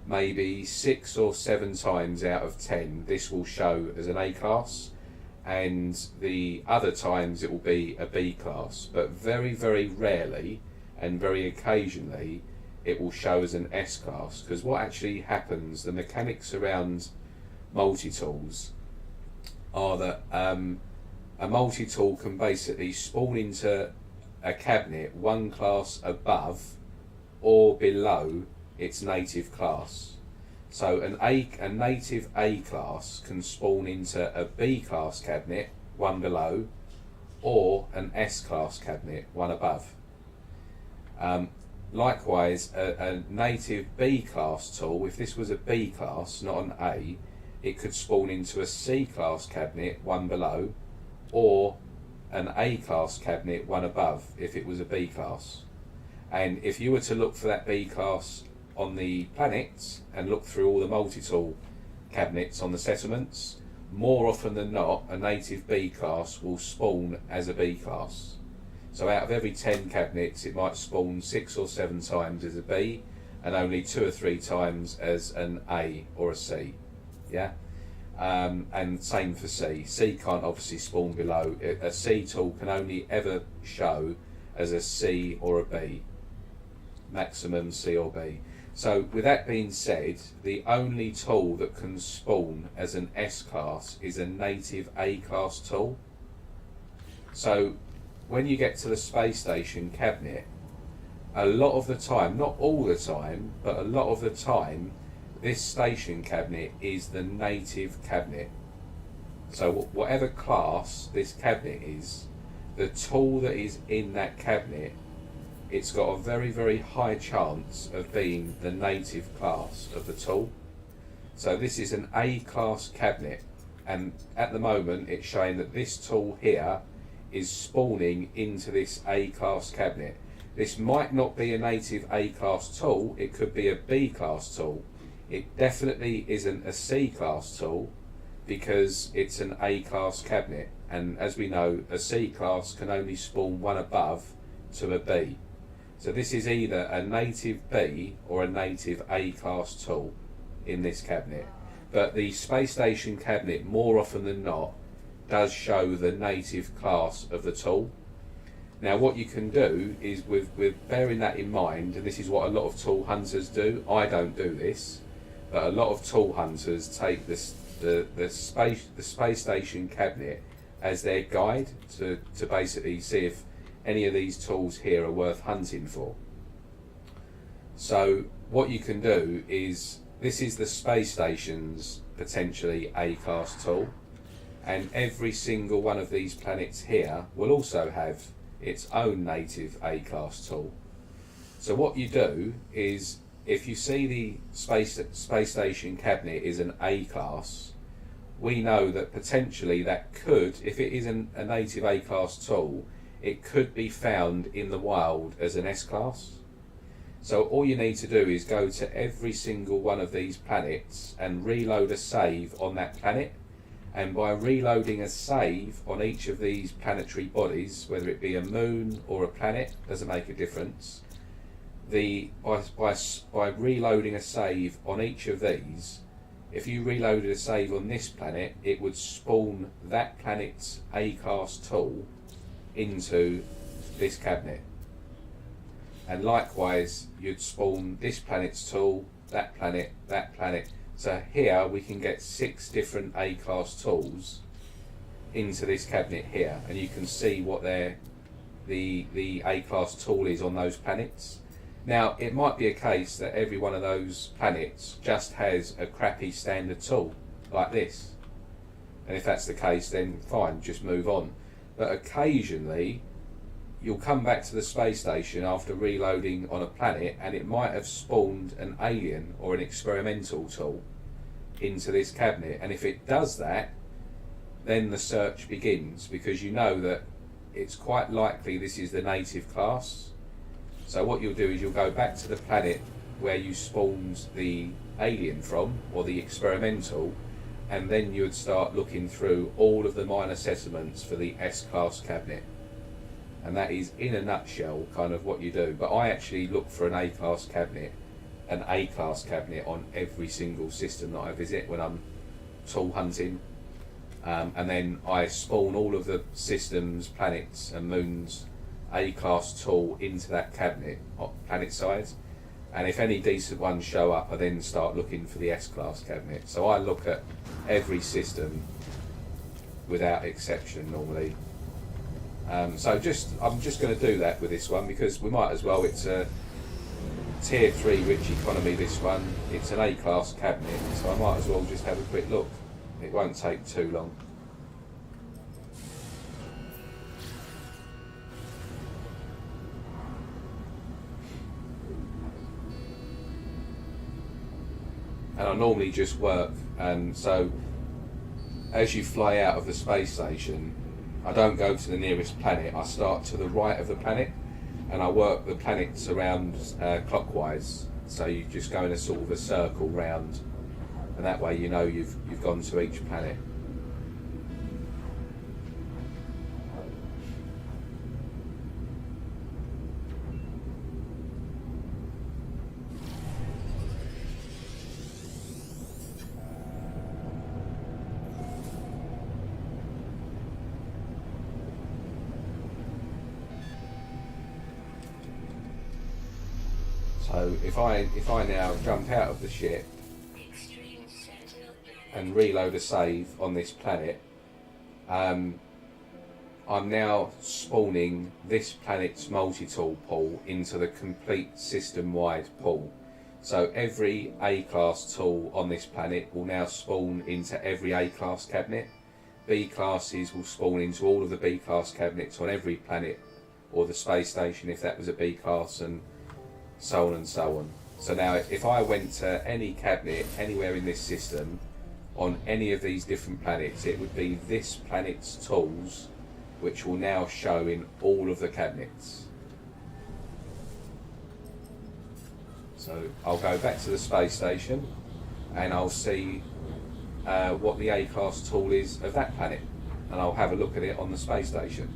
maybe 6 or 7 times out of 10 this will show as an A class, and the other times it will be a B class, but very, very rarely and very occasionally it will show as an S class. Because what actually happens, the mechanics around multi-tools are that a multi-tool can basically spawn into a cabinet one class above or below its native class. So a native A class can spawn into a B class cabinet, one below, or an S class cabinet, one above. Likewise, a native B class tool, if this was a B class, not an A, it could spawn into a C class cabinet, one below, or an A class cabinet, one above, if it was a B class. And if you were to look for that B class on the planets and look through all the multi-tool cabinets on the settlements, more often than not a native B class will spawn as a B class. So out of every 10 cabinets it might spawn 6 or 7 times as a B and only 2 or 3 times as an A or a C. Yeah, and same for C. C can't obviously spawn below. A C tool can only ever show as a C or a B, maximum C or B. So with that being said, the only tool that can spawn as an S class is a native A class tool. So when you get to the space station cabinet, a lot of the time, not all the time, but a lot of the time, this station cabinet is the native cabinet. So whatever class this cabinet is, the tool that is in that cabinet, it's got a very, very high chance of being the native class of the tool. So this is an A class cabinet, and at the moment it's showing that this tool here is spawning into this A class cabinet. This might not be a native A class tool, it could be a B class tool. It definitely isn't a C class tool because it's an A class cabinet, and as we know, a C class can only spawn one above to a B. So this is either a native B or a native A class tool in this cabinet. But the space station cabinet, more often than not, does show the native class of the tool. Now what you can do is, with bearing that in mind, and this is what a lot of tool hunters do, I don't do this, but a lot of tool hunters take the space station cabinet as their guide to basically see if any of these tools here are worth hunting for. So what you can do is, this is the space station's potentially A class tool, and every single one of these planets here will also have its own native A class tool. So what you do is, if you see the space station cabinet is an A class, we know that potentially that could, if it isn't a native A class tool, it could be found in the wild as an S class. So all you need to do is go to every single one of these planets and reload a save on that planet, and by reloading a save on each of these planetary bodies, whether it be a moon or a planet, doesn't make a difference. By reloading a save on each of these, if you reloaded a save on this planet, it would spawn that planet's A-class tool into this cabinet. And likewise, you'd spawn this planet's tool, that planet, that planet. So here we can get 6 different A-class tools into this cabinet here, and you can see what the A-class tool is on those planets. Now, it might be a case that every one of those planets just has a crappy standard tool, like this. And if that's the case, then fine, just move on. But occasionally, you'll come back to the space station after reloading on a planet, and it might have spawned an alien or an experimental tool into this cabinet. And if it does that, then the search begins, because you know that it's quite likely this is the native class. So what you'll do is you'll go back to the planet where you spawned the alien from, or the experimental, and then you would start looking through all of the minor settlements for the S-class cabinet. And that is, in a nutshell, kind of what you do. But I actually look for an A-class cabinet on every single system that I visit when I'm tool hunting. And then I spawn all of the systems, planets and moons A-class tool into that cabinet, planet size. And if any decent ones show up, I then start looking for the S-class cabinet. So I look at every system without exception normally. So I'm just going to do that with this one, because we might as well. It's a tier 3 rich economy, this one. It's an A-class cabinet, so I might as well just have a quick look. It won't take too long. And I normally just work, and so as you fly out of the space station, I don't go to the nearest planet. I start to the right of the planet, and I work the planets around clockwise. So you just go in a sort of a circle round, and that way you know you've gone to each planet. So if I now jump out of the ship and reload a save on this planet, I'm now spawning this planet's multi-tool pool into the complete system-wide pool. So every A-class tool on this planet will now spawn into every A-class cabinet. B-classes will spawn into all of the B-class cabinets on every planet, or the space station if that was a B-class, and so on and so on. So now if I went to any cabinet anywhere in this system on any of these different planets, it would be this planet's tools which will now show in all of the cabinets. So I'll go back to the space station and I'll see what the A-class tool is of that planet, and I'll have a look at it on the space station.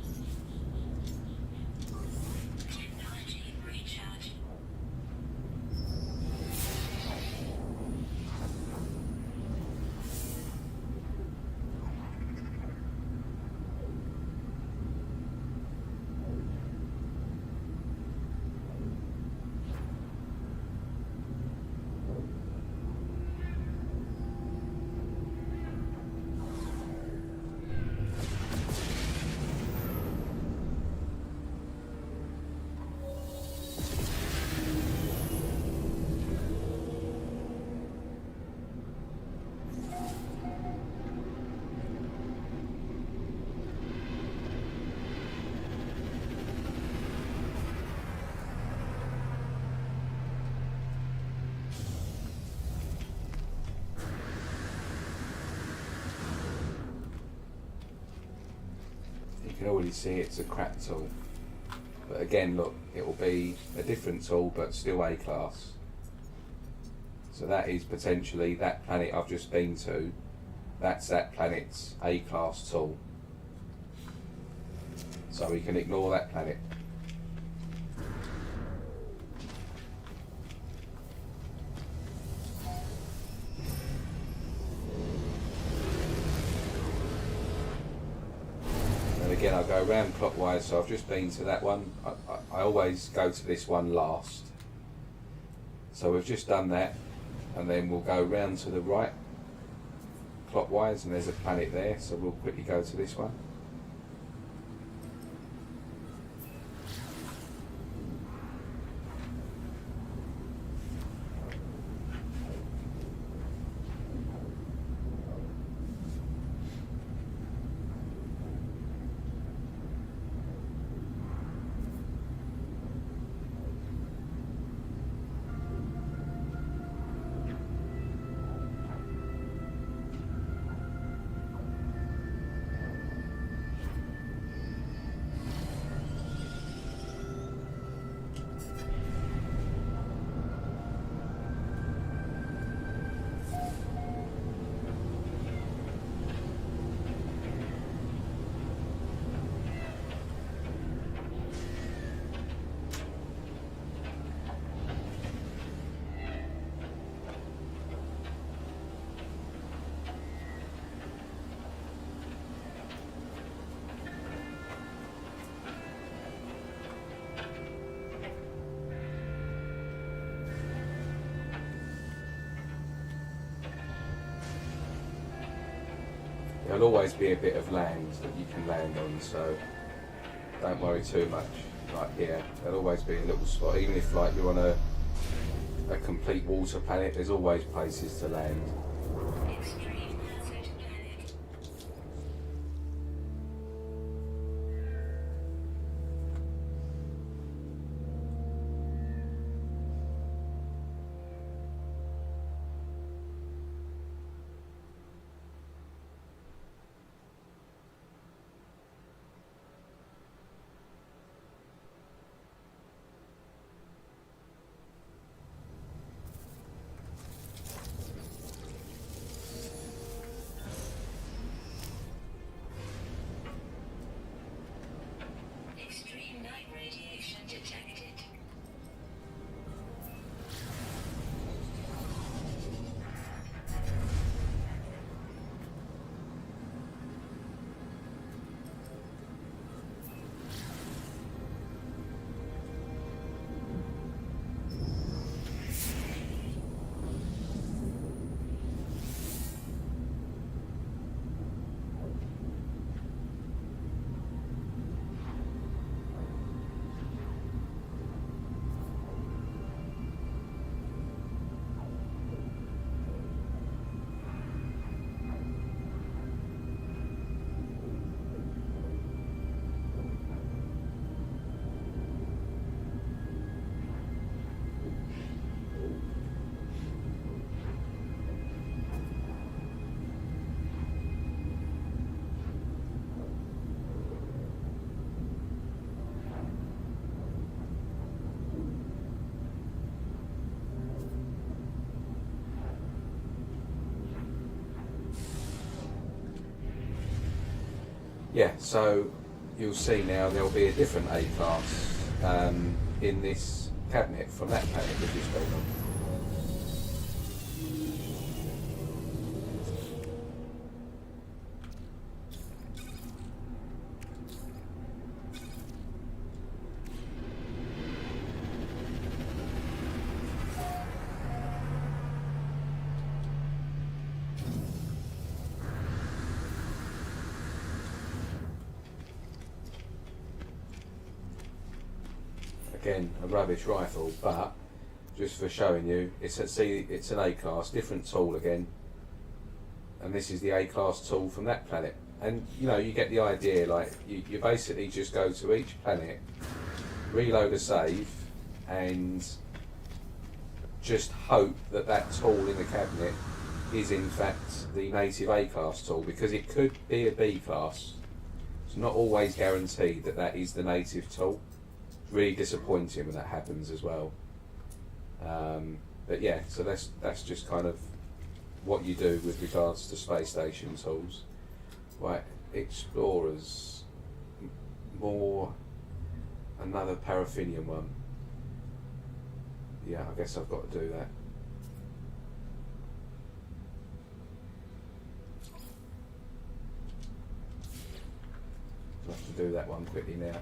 You can already see it's a crap tool, but again look, it will be a different tool but still A-class. So that is potentially that planet I've just been to. that's that planet's A-class tool. So we can ignore that planet. And again, I'll go round clockwise, so I've just been to that one. I always go to this one last. So we've just done that, and then we'll go round to the right clockwise, and there's a planet there, so we'll quickly go to this one. There'll always be a bit of land that you can land on, so don't worry too much. Like here, there'll always be a little spot, even if like you're on a complete water planet, there's always places to land. Yeah, so you'll see now there'll be a different A-class in this cabinet from that planet that you spoke on. Again, a rubbish rifle, but just for showing you, it's an A-class, different tool again, and this is the A-class tool from that planet. And you know, you get the idea. Like you basically just go to each planet, reload a save, and just hope that that tool in the cabinet is in fact the native A-class tool, because it could be a B-class. It's not always guaranteed that that is the native tool. Really disappointing when that happens as well. But yeah, so that's just kind of what you do with regards to space station tools. Right, explorers, more, another paraffinium one. Yeah, I guess I've got to do that. I'll have to do that one quickly now.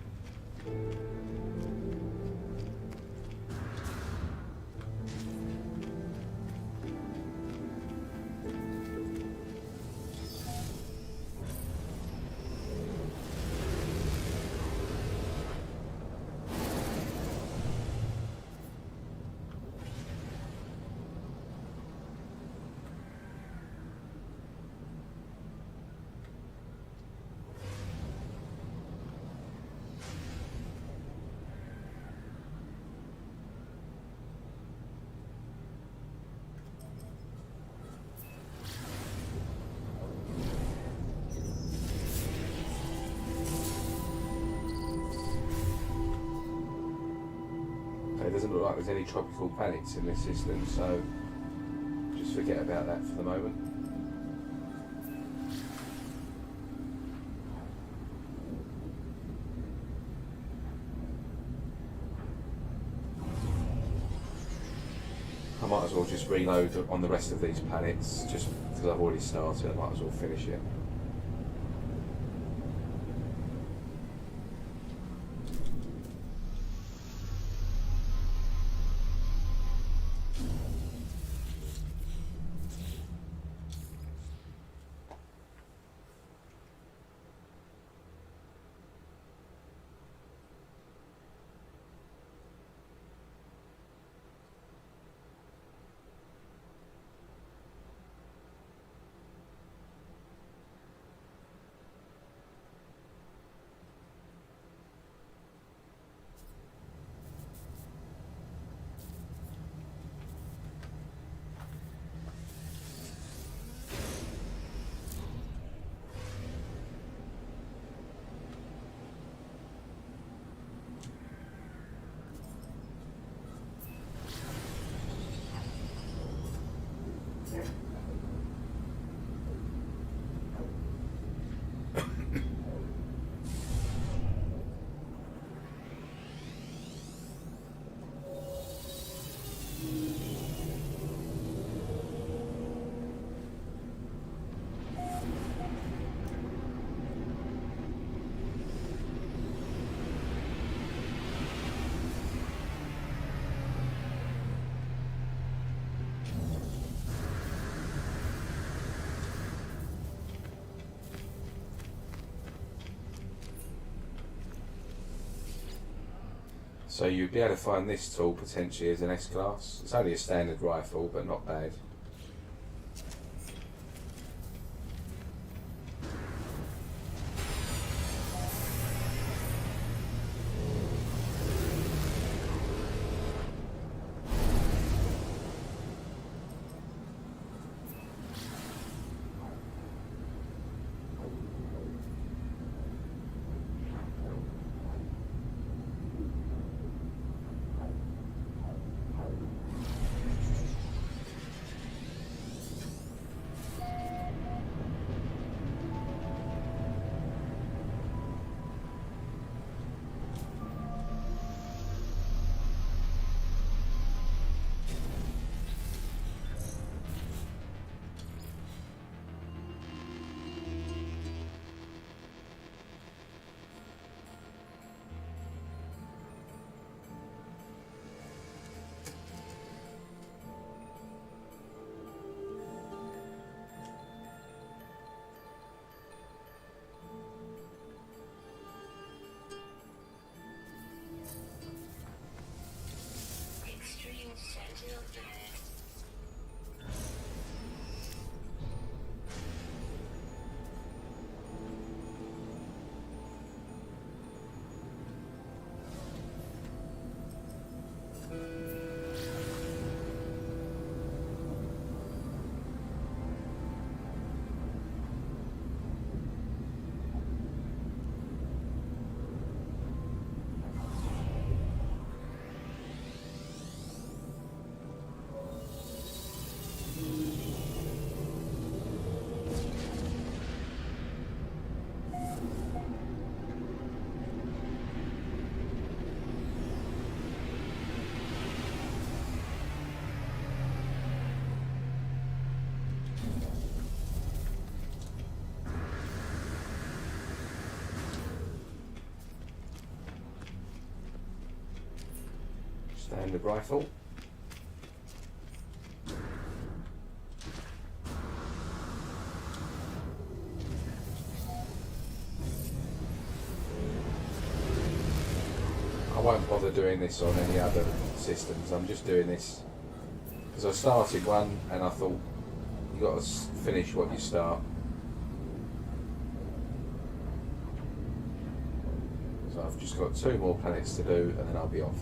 It doesn't look like there's any tropical planets in this system, so just forget about that for the moment. I might as well just reload on the rest of these planets, just because I've already started. I might as well finish it. So you'd be able to find this tool potentially as an S-class. It's only a standard rifle, but not bad. Standard rifle. I won't bother doing this on any other systems. I'm just doing this because I started one and I thought you got to finish what you start. So I've just got 2 more planets to do and then I'll be off.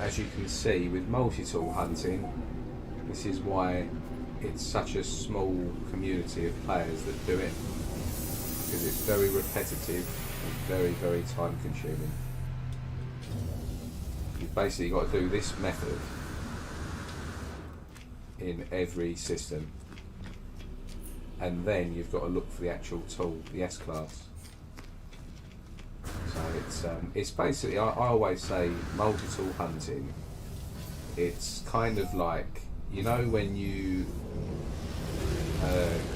As you can see with multi-tool hunting, this is why it's such a small community of players that do it, because it's very repetitive and very, very time consuming. You've basically got to do this method in every system, and then you've got to look for the actual tool, the S-class. So it's basically, I always say multi-tool hunting, it's kind of like, you know, when you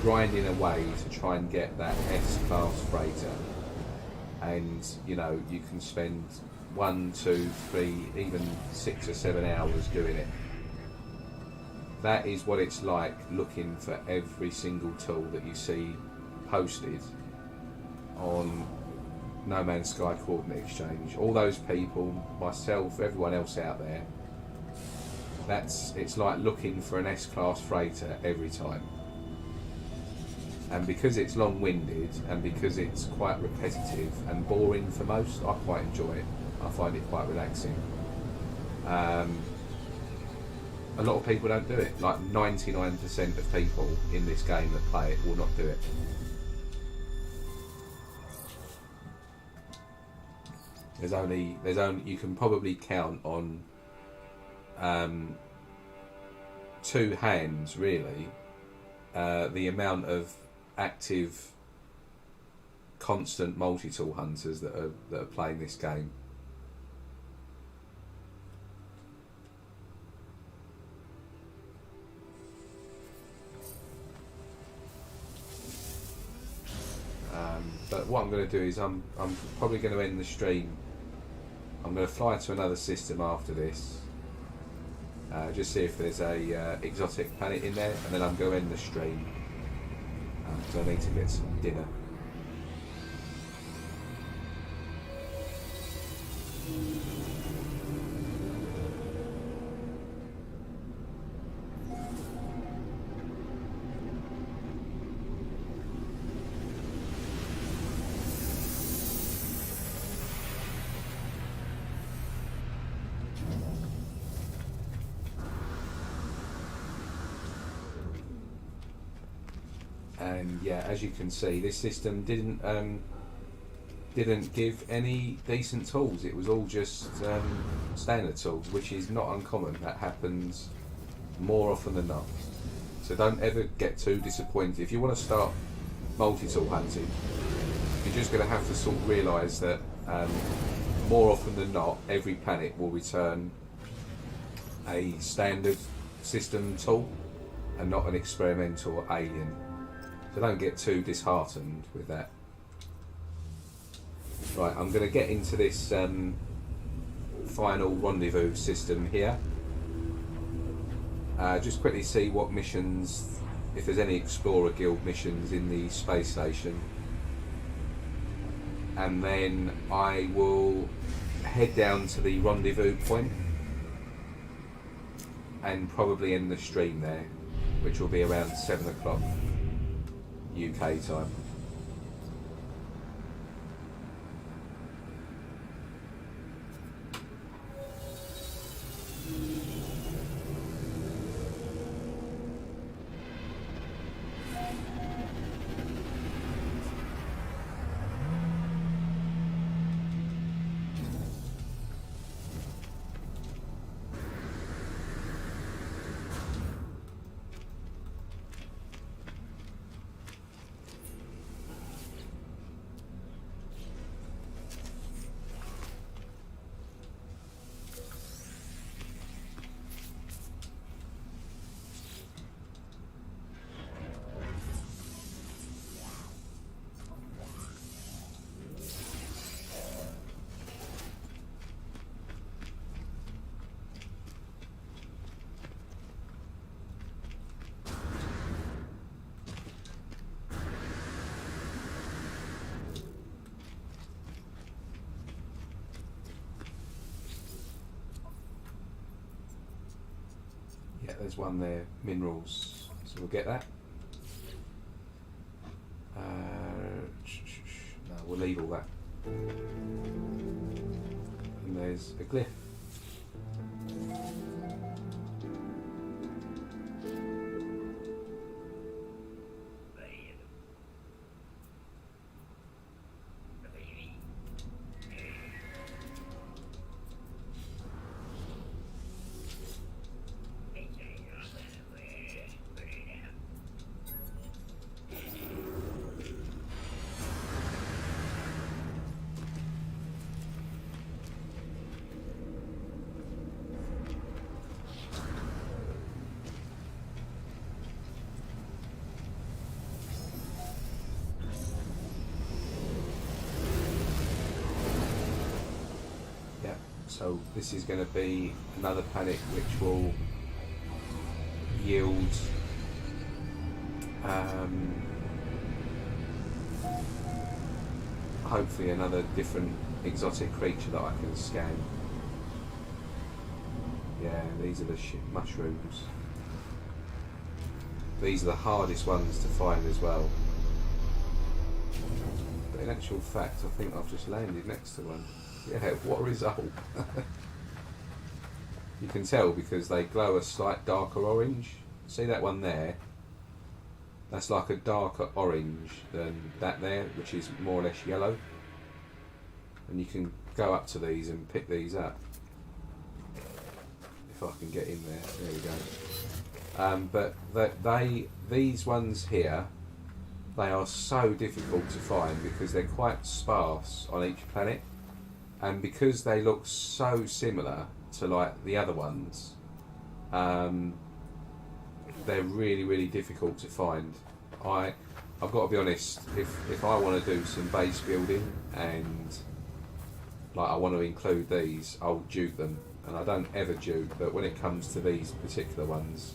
grinding away to try and get that S-class freighter, and you know, you can spend 1, 2, 3, even 6 or 7 hours doing it. That is what it's like looking for every single tool that you see posted on No Man's Sky Coordinate Exchange. All those people, myself, everyone else out there, it's like looking for an S-class freighter every time. And because it's long-winded and because it's quite repetitive and boring for most, I quite enjoy it. I find it quite relaxing. A lot of people don't do it. Like 99% of people in this game that play it will not do it. There's only you can probably count on 2 hands really the amount of active constant multi-tool hunters that are playing this game. But what I'm going to do is I'm probably going to end the stream. I'm going to fly to another system after this, Just see if there's a exotic planet in there, and then I'm going to end the stream because I need to get some dinner. And yeah, as you can see, this system didn't give any decent tools. It was all just standard tools, which is not uncommon. That happens more often than not. So don't ever get too disappointed. If you want to start multi-tool hunting, you're just going to have to sort of realise that more often than not, every planet will return a standard system tool and not an experimental or alien. So don't get too disheartened with that. Right, I'm going to get into this final rendezvous system here. Just quickly see what missions, if there's any Explorer Guild missions in the space station. And then I will head down to the rendezvous point and probably end the stream there, which will be around 7 o'clock UK time. Yeah, there's one there, minerals, so we'll get that. No, we'll leave all that. And there's a glyph. So this is going to be another planet which will yield hopefully another different exotic creature that I can scan. Yeah, these are the mushrooms. These are the hardest ones to find as well. But in actual fact, I think I've just landed next to one. Yeah, what a result. You can tell because they glow a slight darker orange. See that one there? That's like a darker orange than that there, which is more or less yellow. And you can go up to these and pick these up. If I can get in there. There we go. But these ones here, they are so difficult to find because they're quite sparse on each planet. And because they look so similar to like the other ones, they're really, really difficult to find. I've got to be honest, if I want to do some base building and like I want to include these, I'll dupe them, and I don't ever dupe, but when it comes to these particular ones,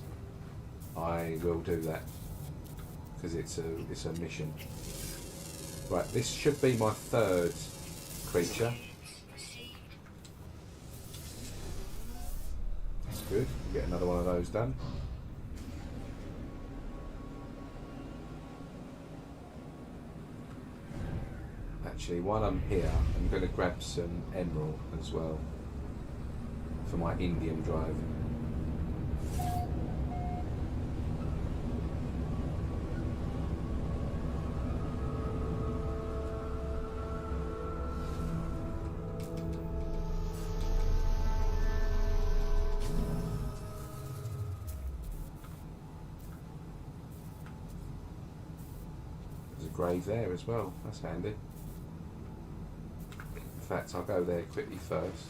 I will do that because it's a mission. Right, this should be my third creature. That's good. Get another one of those done. Actually, while I'm here, I'm going to grab some emerald as well for my indium drive. There's a grave there as well, that's handy. In fact, I'll go there quickly first.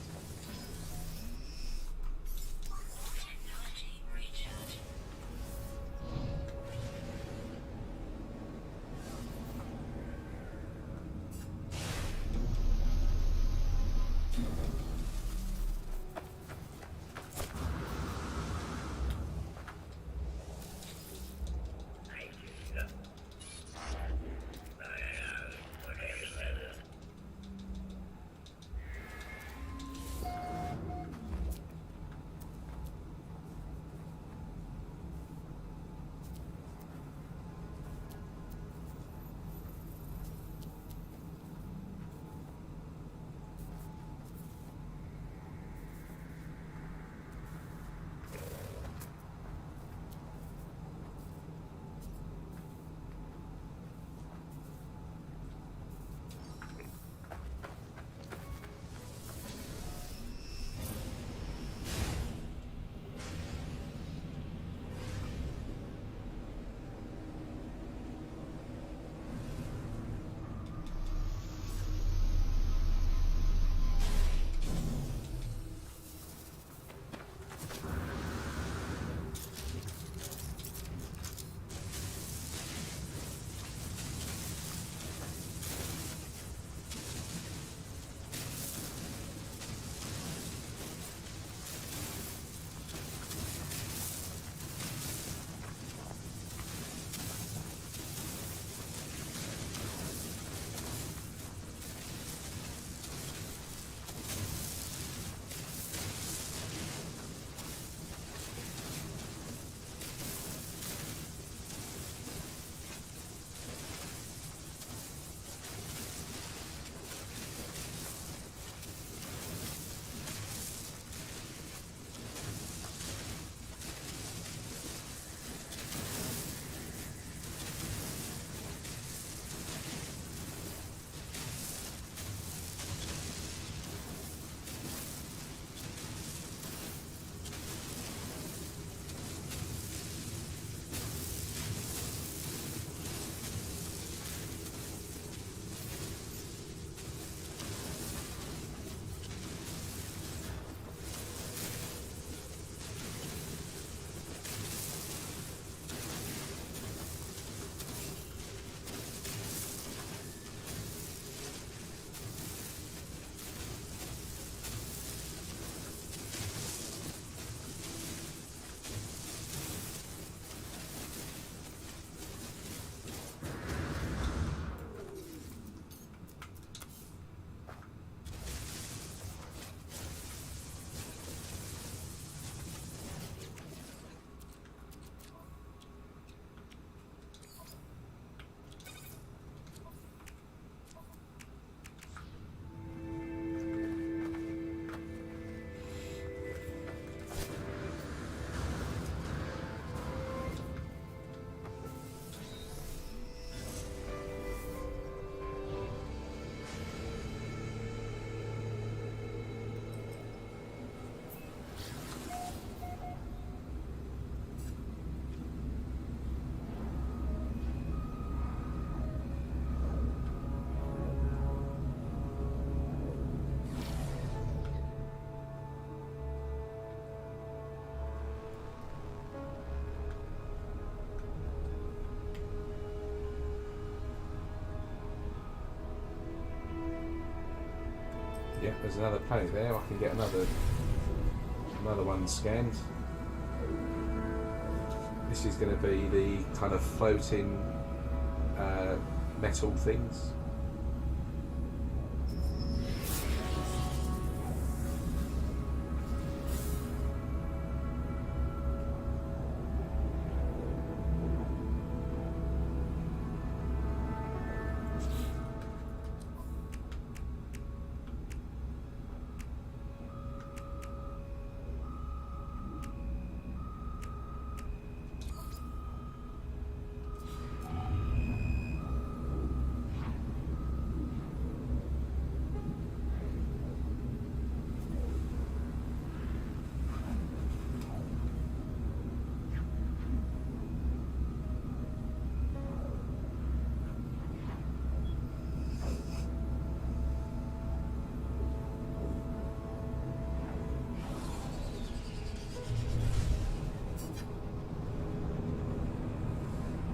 there's another planet there. I can get another one scanned. This is going to be the kind of floating metal things.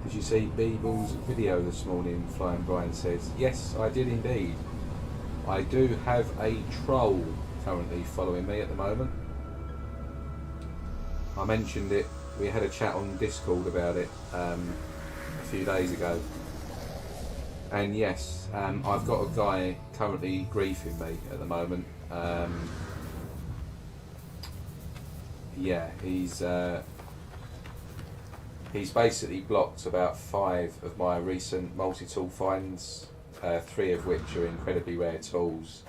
Did you see Beeble's video this morning? Flying Brian says, yes, I did indeed. I do have a troll currently following me at the moment. I mentioned it, we had a chat on Discord about it a few days ago. And yes, I've got a guy currently griefing me at the moment. Yeah, he's basically blocked about 5 of my recent multi-tool finds, 3 of which are incredibly rare tools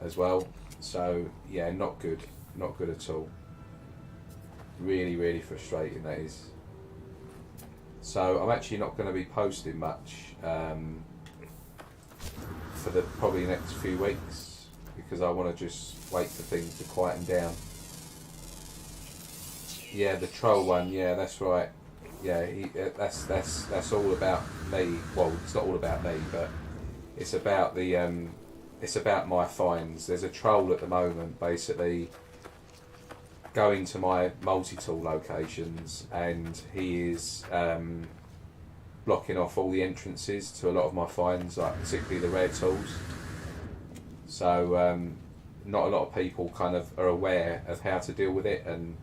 as well. So yeah, not good at all. Really, really frustrating, that is. So I'm actually not going to be posting much for the probably next few weeks, because I want to just wait for things to quieten down. Yeah, the troll one, yeah, that's right. Yeah, that's all about me. Well, it's not all about me, but it's about the it's about my finds. There's a troll at the moment, basically going to my multi-tool locations, and he is blocking off all the entrances to a lot of my finds, like particularly the rare tools. So not a lot of people kind of are aware of how to deal with it, and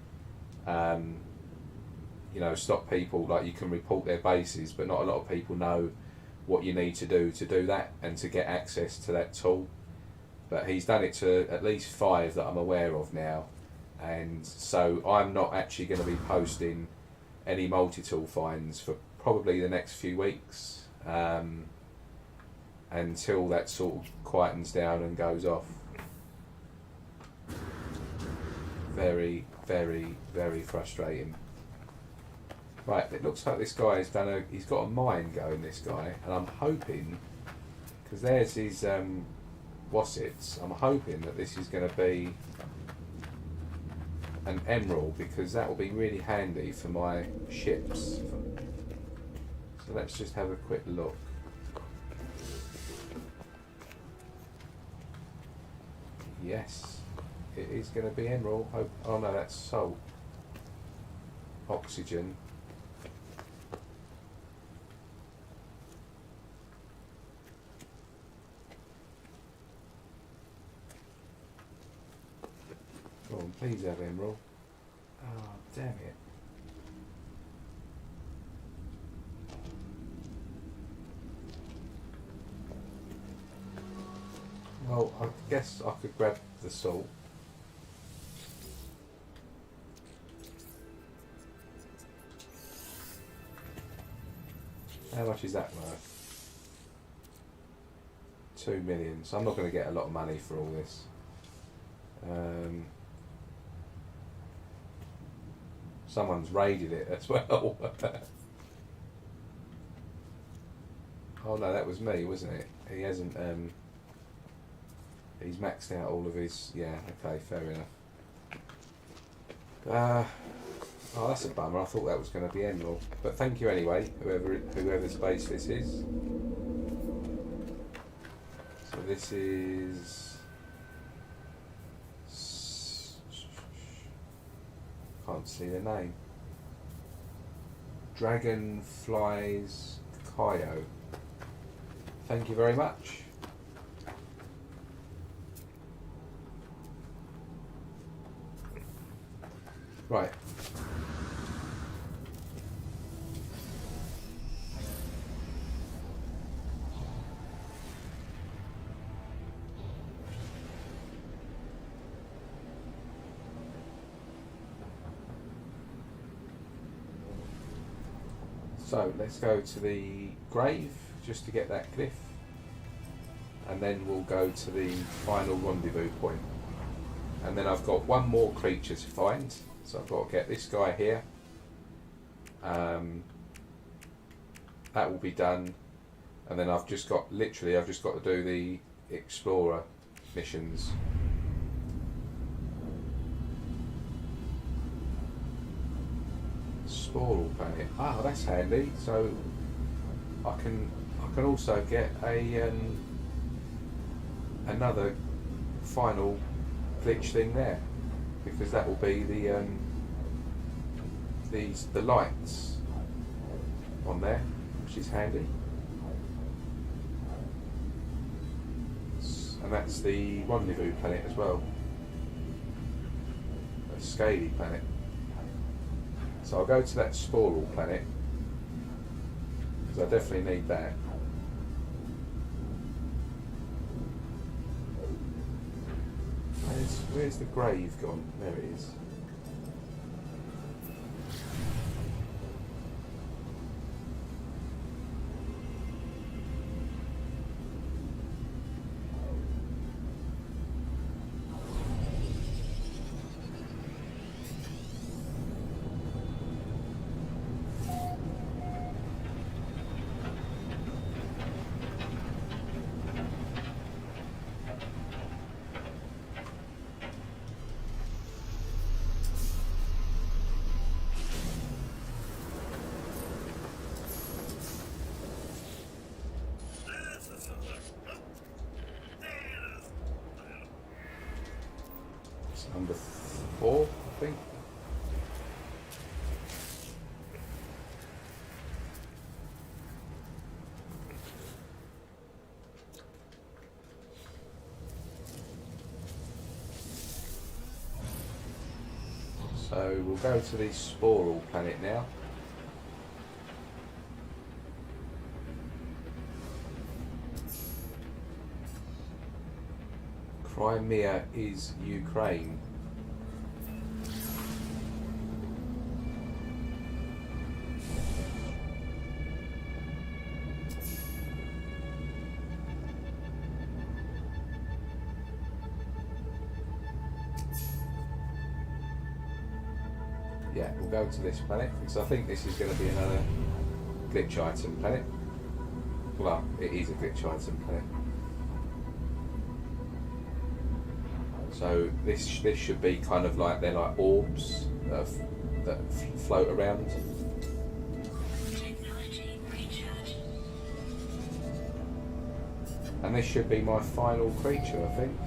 you know, stop people. Like, you can report their bases, but not a lot of people know what you need to do that and to get access to that tool. But he's done it to at least 5 that I'm aware of now, and so I'm not actually going to be posting any multi-tool finds for probably the next few weeks, until that sort of quietens down and goes off. Very, very, very frustrating. Right, it looks like this guy has he's got a mine going, this guy, and I'm hoping, because there's his wassets, I'm hoping that this is going to be an emerald, because that will be really handy for my ships. So let's just have a quick look. Yes, it is going to be emerald. Oh no, that's salt. Oxygen. Go on, please have emerald. Oh, damn it. Well, I guess I could grab the salt. How much is that worth? 2 million. So I'm not going to get a lot of money for all this. Someone's raided it as well. Oh no, that was me, wasn't it? He hasn't. He's maxed out all of his. Yeah, okay, fair enough. Oh, that's a bummer. I thought that was going to be emerald. But thank you anyway, whoever's base this is. So this is. Can't see the name. Dragonflies Kaio. Thank you very much. Right. So let's go to the grave just to get that glyph, and then we'll go to the final rendezvous point. And then I've got one more creature to find, so I've got to get this guy here. That will be done, and then I've just got to do the explorer missions. Sporal planet. Ah, that's handy. So I can also get a another final glitch thing there, because that will be the lights on there, which is handy. And that's the rendezvous planet as well, a scaly planet. So I'll go to that sporal planet, because I definitely need that. Where's the grave gone? There it is. Number 4, I think. So we'll go to the sporal planet now. Crimea is Ukraine. Yeah, we'll go to this planet, because I think this is going to be another glitch item planet. Well, it is a glitch item planet. So this should be kind of like, they're like orbs that float around. And this should be my final creature, I think.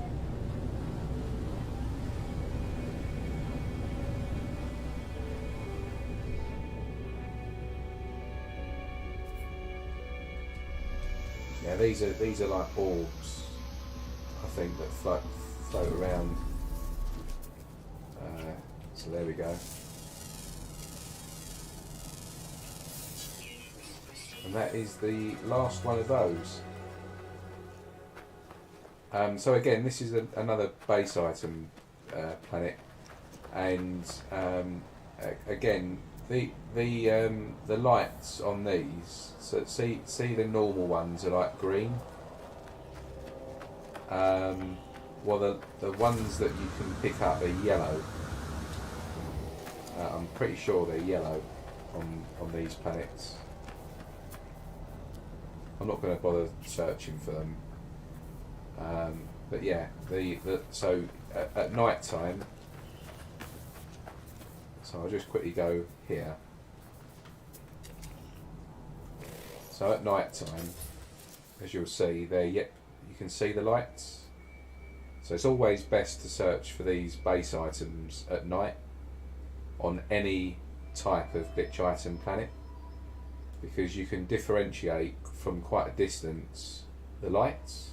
Yeah, these are like orbs, I think, that float around. So there we go. And that is the last one of those. So again, this is another base item planet, and again, the lights on these. So see the normal ones are like green. Well, the ones that you can pick up are yellow. I'm pretty sure they're yellow on these planets. I'm not going to bother searching for them. But yeah, so at night time. So I'll just quickly go here. So at night time, as you'll see, you can see the lights. So it's always best to search for these base items at night on any type of glitch item planet, because you can differentiate from quite a distance the lights,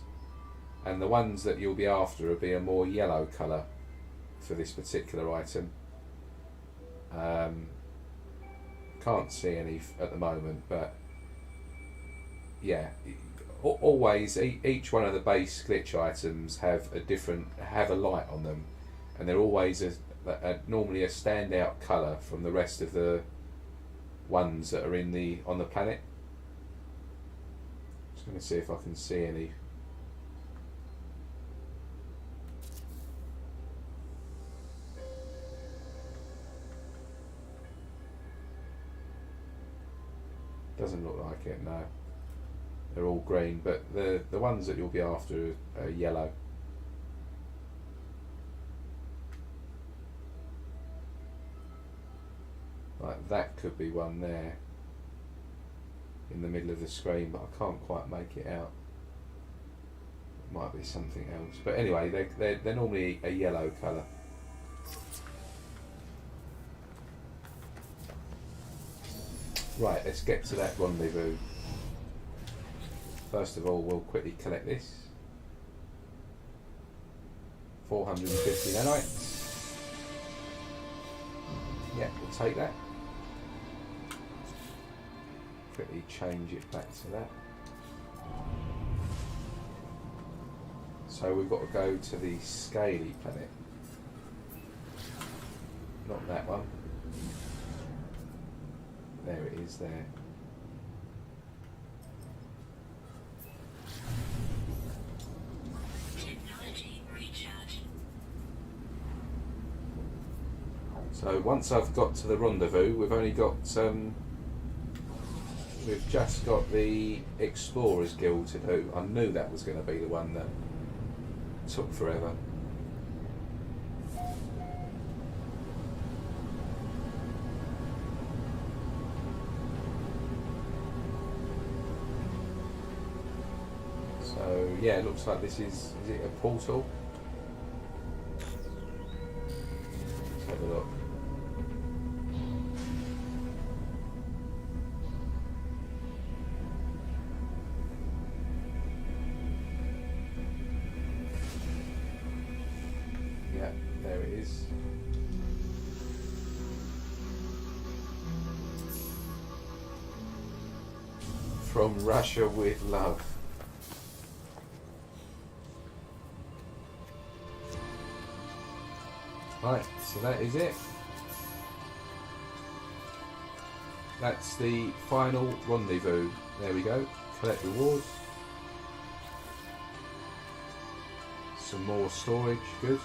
and the ones that you'll be after will be a more yellow colour for this particular item. Can't see any at the moment, but yeah, always each one of the base glitch items have a light on them, and they're always normally a standout colour from the rest of the ones that are on the planet. Just going to see if I can see any. Doesn't look like it, no. They're all green, but the ones that you'll be after are yellow. Like that could be one there in the middle of the screen, but I can't quite make it out. It might be something else, but anyway, they're normally a yellow colour. Right, let's get to that rendezvous. First of all, we'll quickly collect this. 450 nanites. Yeah, we'll take that. Quickly change it back to that. So we've got to go to the scaly planet. Not that one. There it is there. Technology recharge. So once I've got to the rendezvous, we've only got we've just got the Explorers Guild to do. I knew that was going to be the one that took forever. So yeah, it looks like this is it a portal? Let's have a look. Yeah, there it is. From Russia with love. Right, so that is it. That's the final rendezvous. There we go. Collect rewards. Some more storage, good.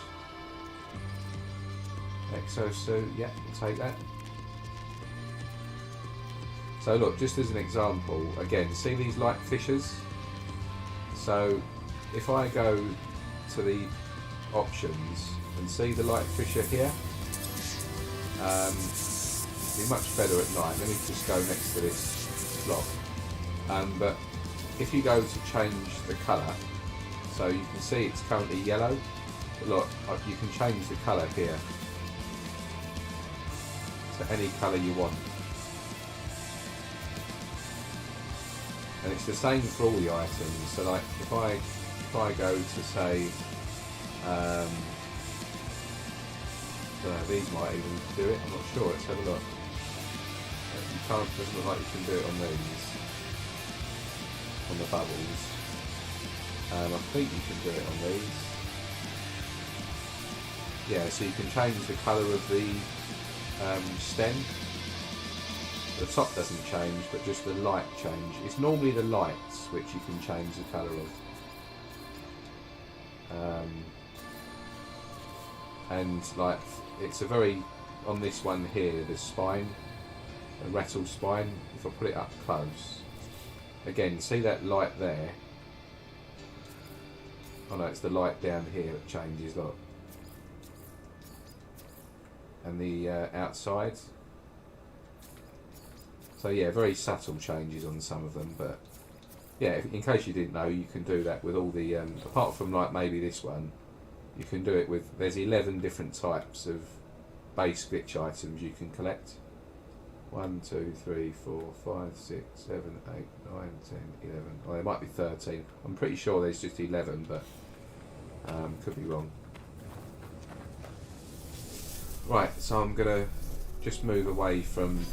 Exosuit, yeah, we'll take that. So look, just as an example, again, see these light fissures? So if I go to the options and see the light fissure here, be much better at night. Let me just go next to this block. But if you go to change the colour, so you can see it's currently yellow, but look, you can change the colour here to any colour you want. And it's the same for all the items. So like if I go to say these might even do it, I'm not sure, let's have a look. Doesn't look like you can do it on these, on the bubbles. I think you can do it on these. Yeah, so you can change the colour of the stem. The top doesn't change, but just the light change. It's normally the lights which you can change the colour of. And like, it's a very, on this one here, the spine, a rattle spine, if I put it up close, again, see that light there? Oh no, it's the light down here that changes, look. And the outside. So yeah, very subtle changes on some of them, but yeah, in case you didn't know, you can do that with all the, apart from like maybe this one, you can do it with, there's 11 different types of base glitch items you can collect. 1, 2, 3, 4, 5, 6, 7, 8, 9, 10, 11. Well, there might be 13. I'm pretty sure there's just 11, but could be wrong. Right, so I'm gonna just move away from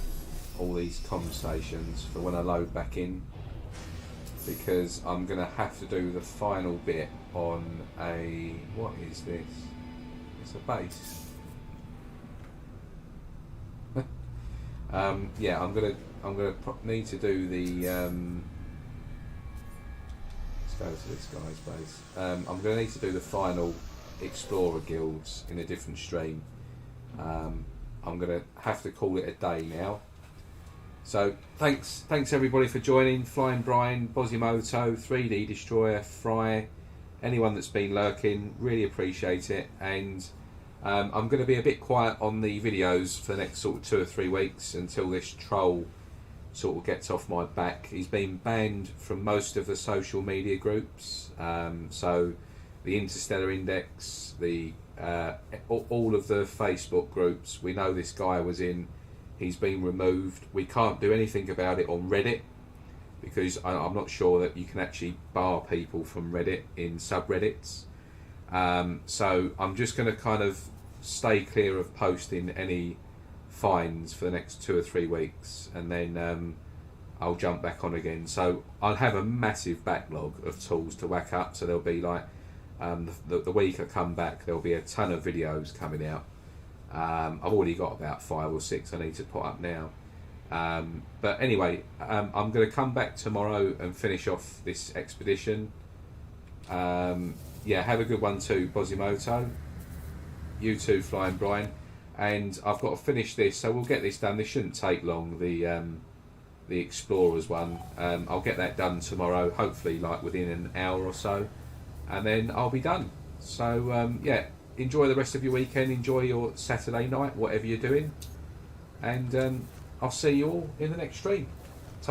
all these conversations for when I load back in, because I'm going to have to do the final bit on a... what is this? It's a base. Yeah, I'm gonna need to do the. Let's go to this guy's base. I'm gonna need to do the final explorer guilds in a different stream. I'm gonna have to call it a day now. So thanks everybody for joining. Flying Brian, Bosimoto, 3D Destroyer, Fry, anyone that's been lurking, really appreciate it. And I'm going to be a bit quiet on the videos for the next sort of 2 or 3 weeks until this troll sort of gets off my back. He's been banned from most of the social media groups, so the Interstellar Index, the all of the Facebook groups. We know this guy was in. He's been removed. We can't do anything about it on Reddit because I'm not sure that you can actually bar people from Reddit in subreddits. So I'm just going to kind of stay clear of posting any fines for the next 2 or 3 weeks, and then I'll jump back on again. So I'll have a massive backlog of tools to whack up. So there'll be like the week I come back, there'll be a ton of videos coming out. I've already got about 5 or 6 I need to put up now. But anyway, I'm going to come back tomorrow and finish off this expedition. Yeah, have a good one too, Bosimoto. You too, Flying Brian. And I've got to finish this, so we'll get this done. This shouldn't take long, the Explorers one. I'll get that done tomorrow, hopefully like within an hour or so. And then I'll be done. So, yeah, enjoy the rest of your weekend. Enjoy your Saturday night, whatever you're doing. And I'll see you all in the next stream.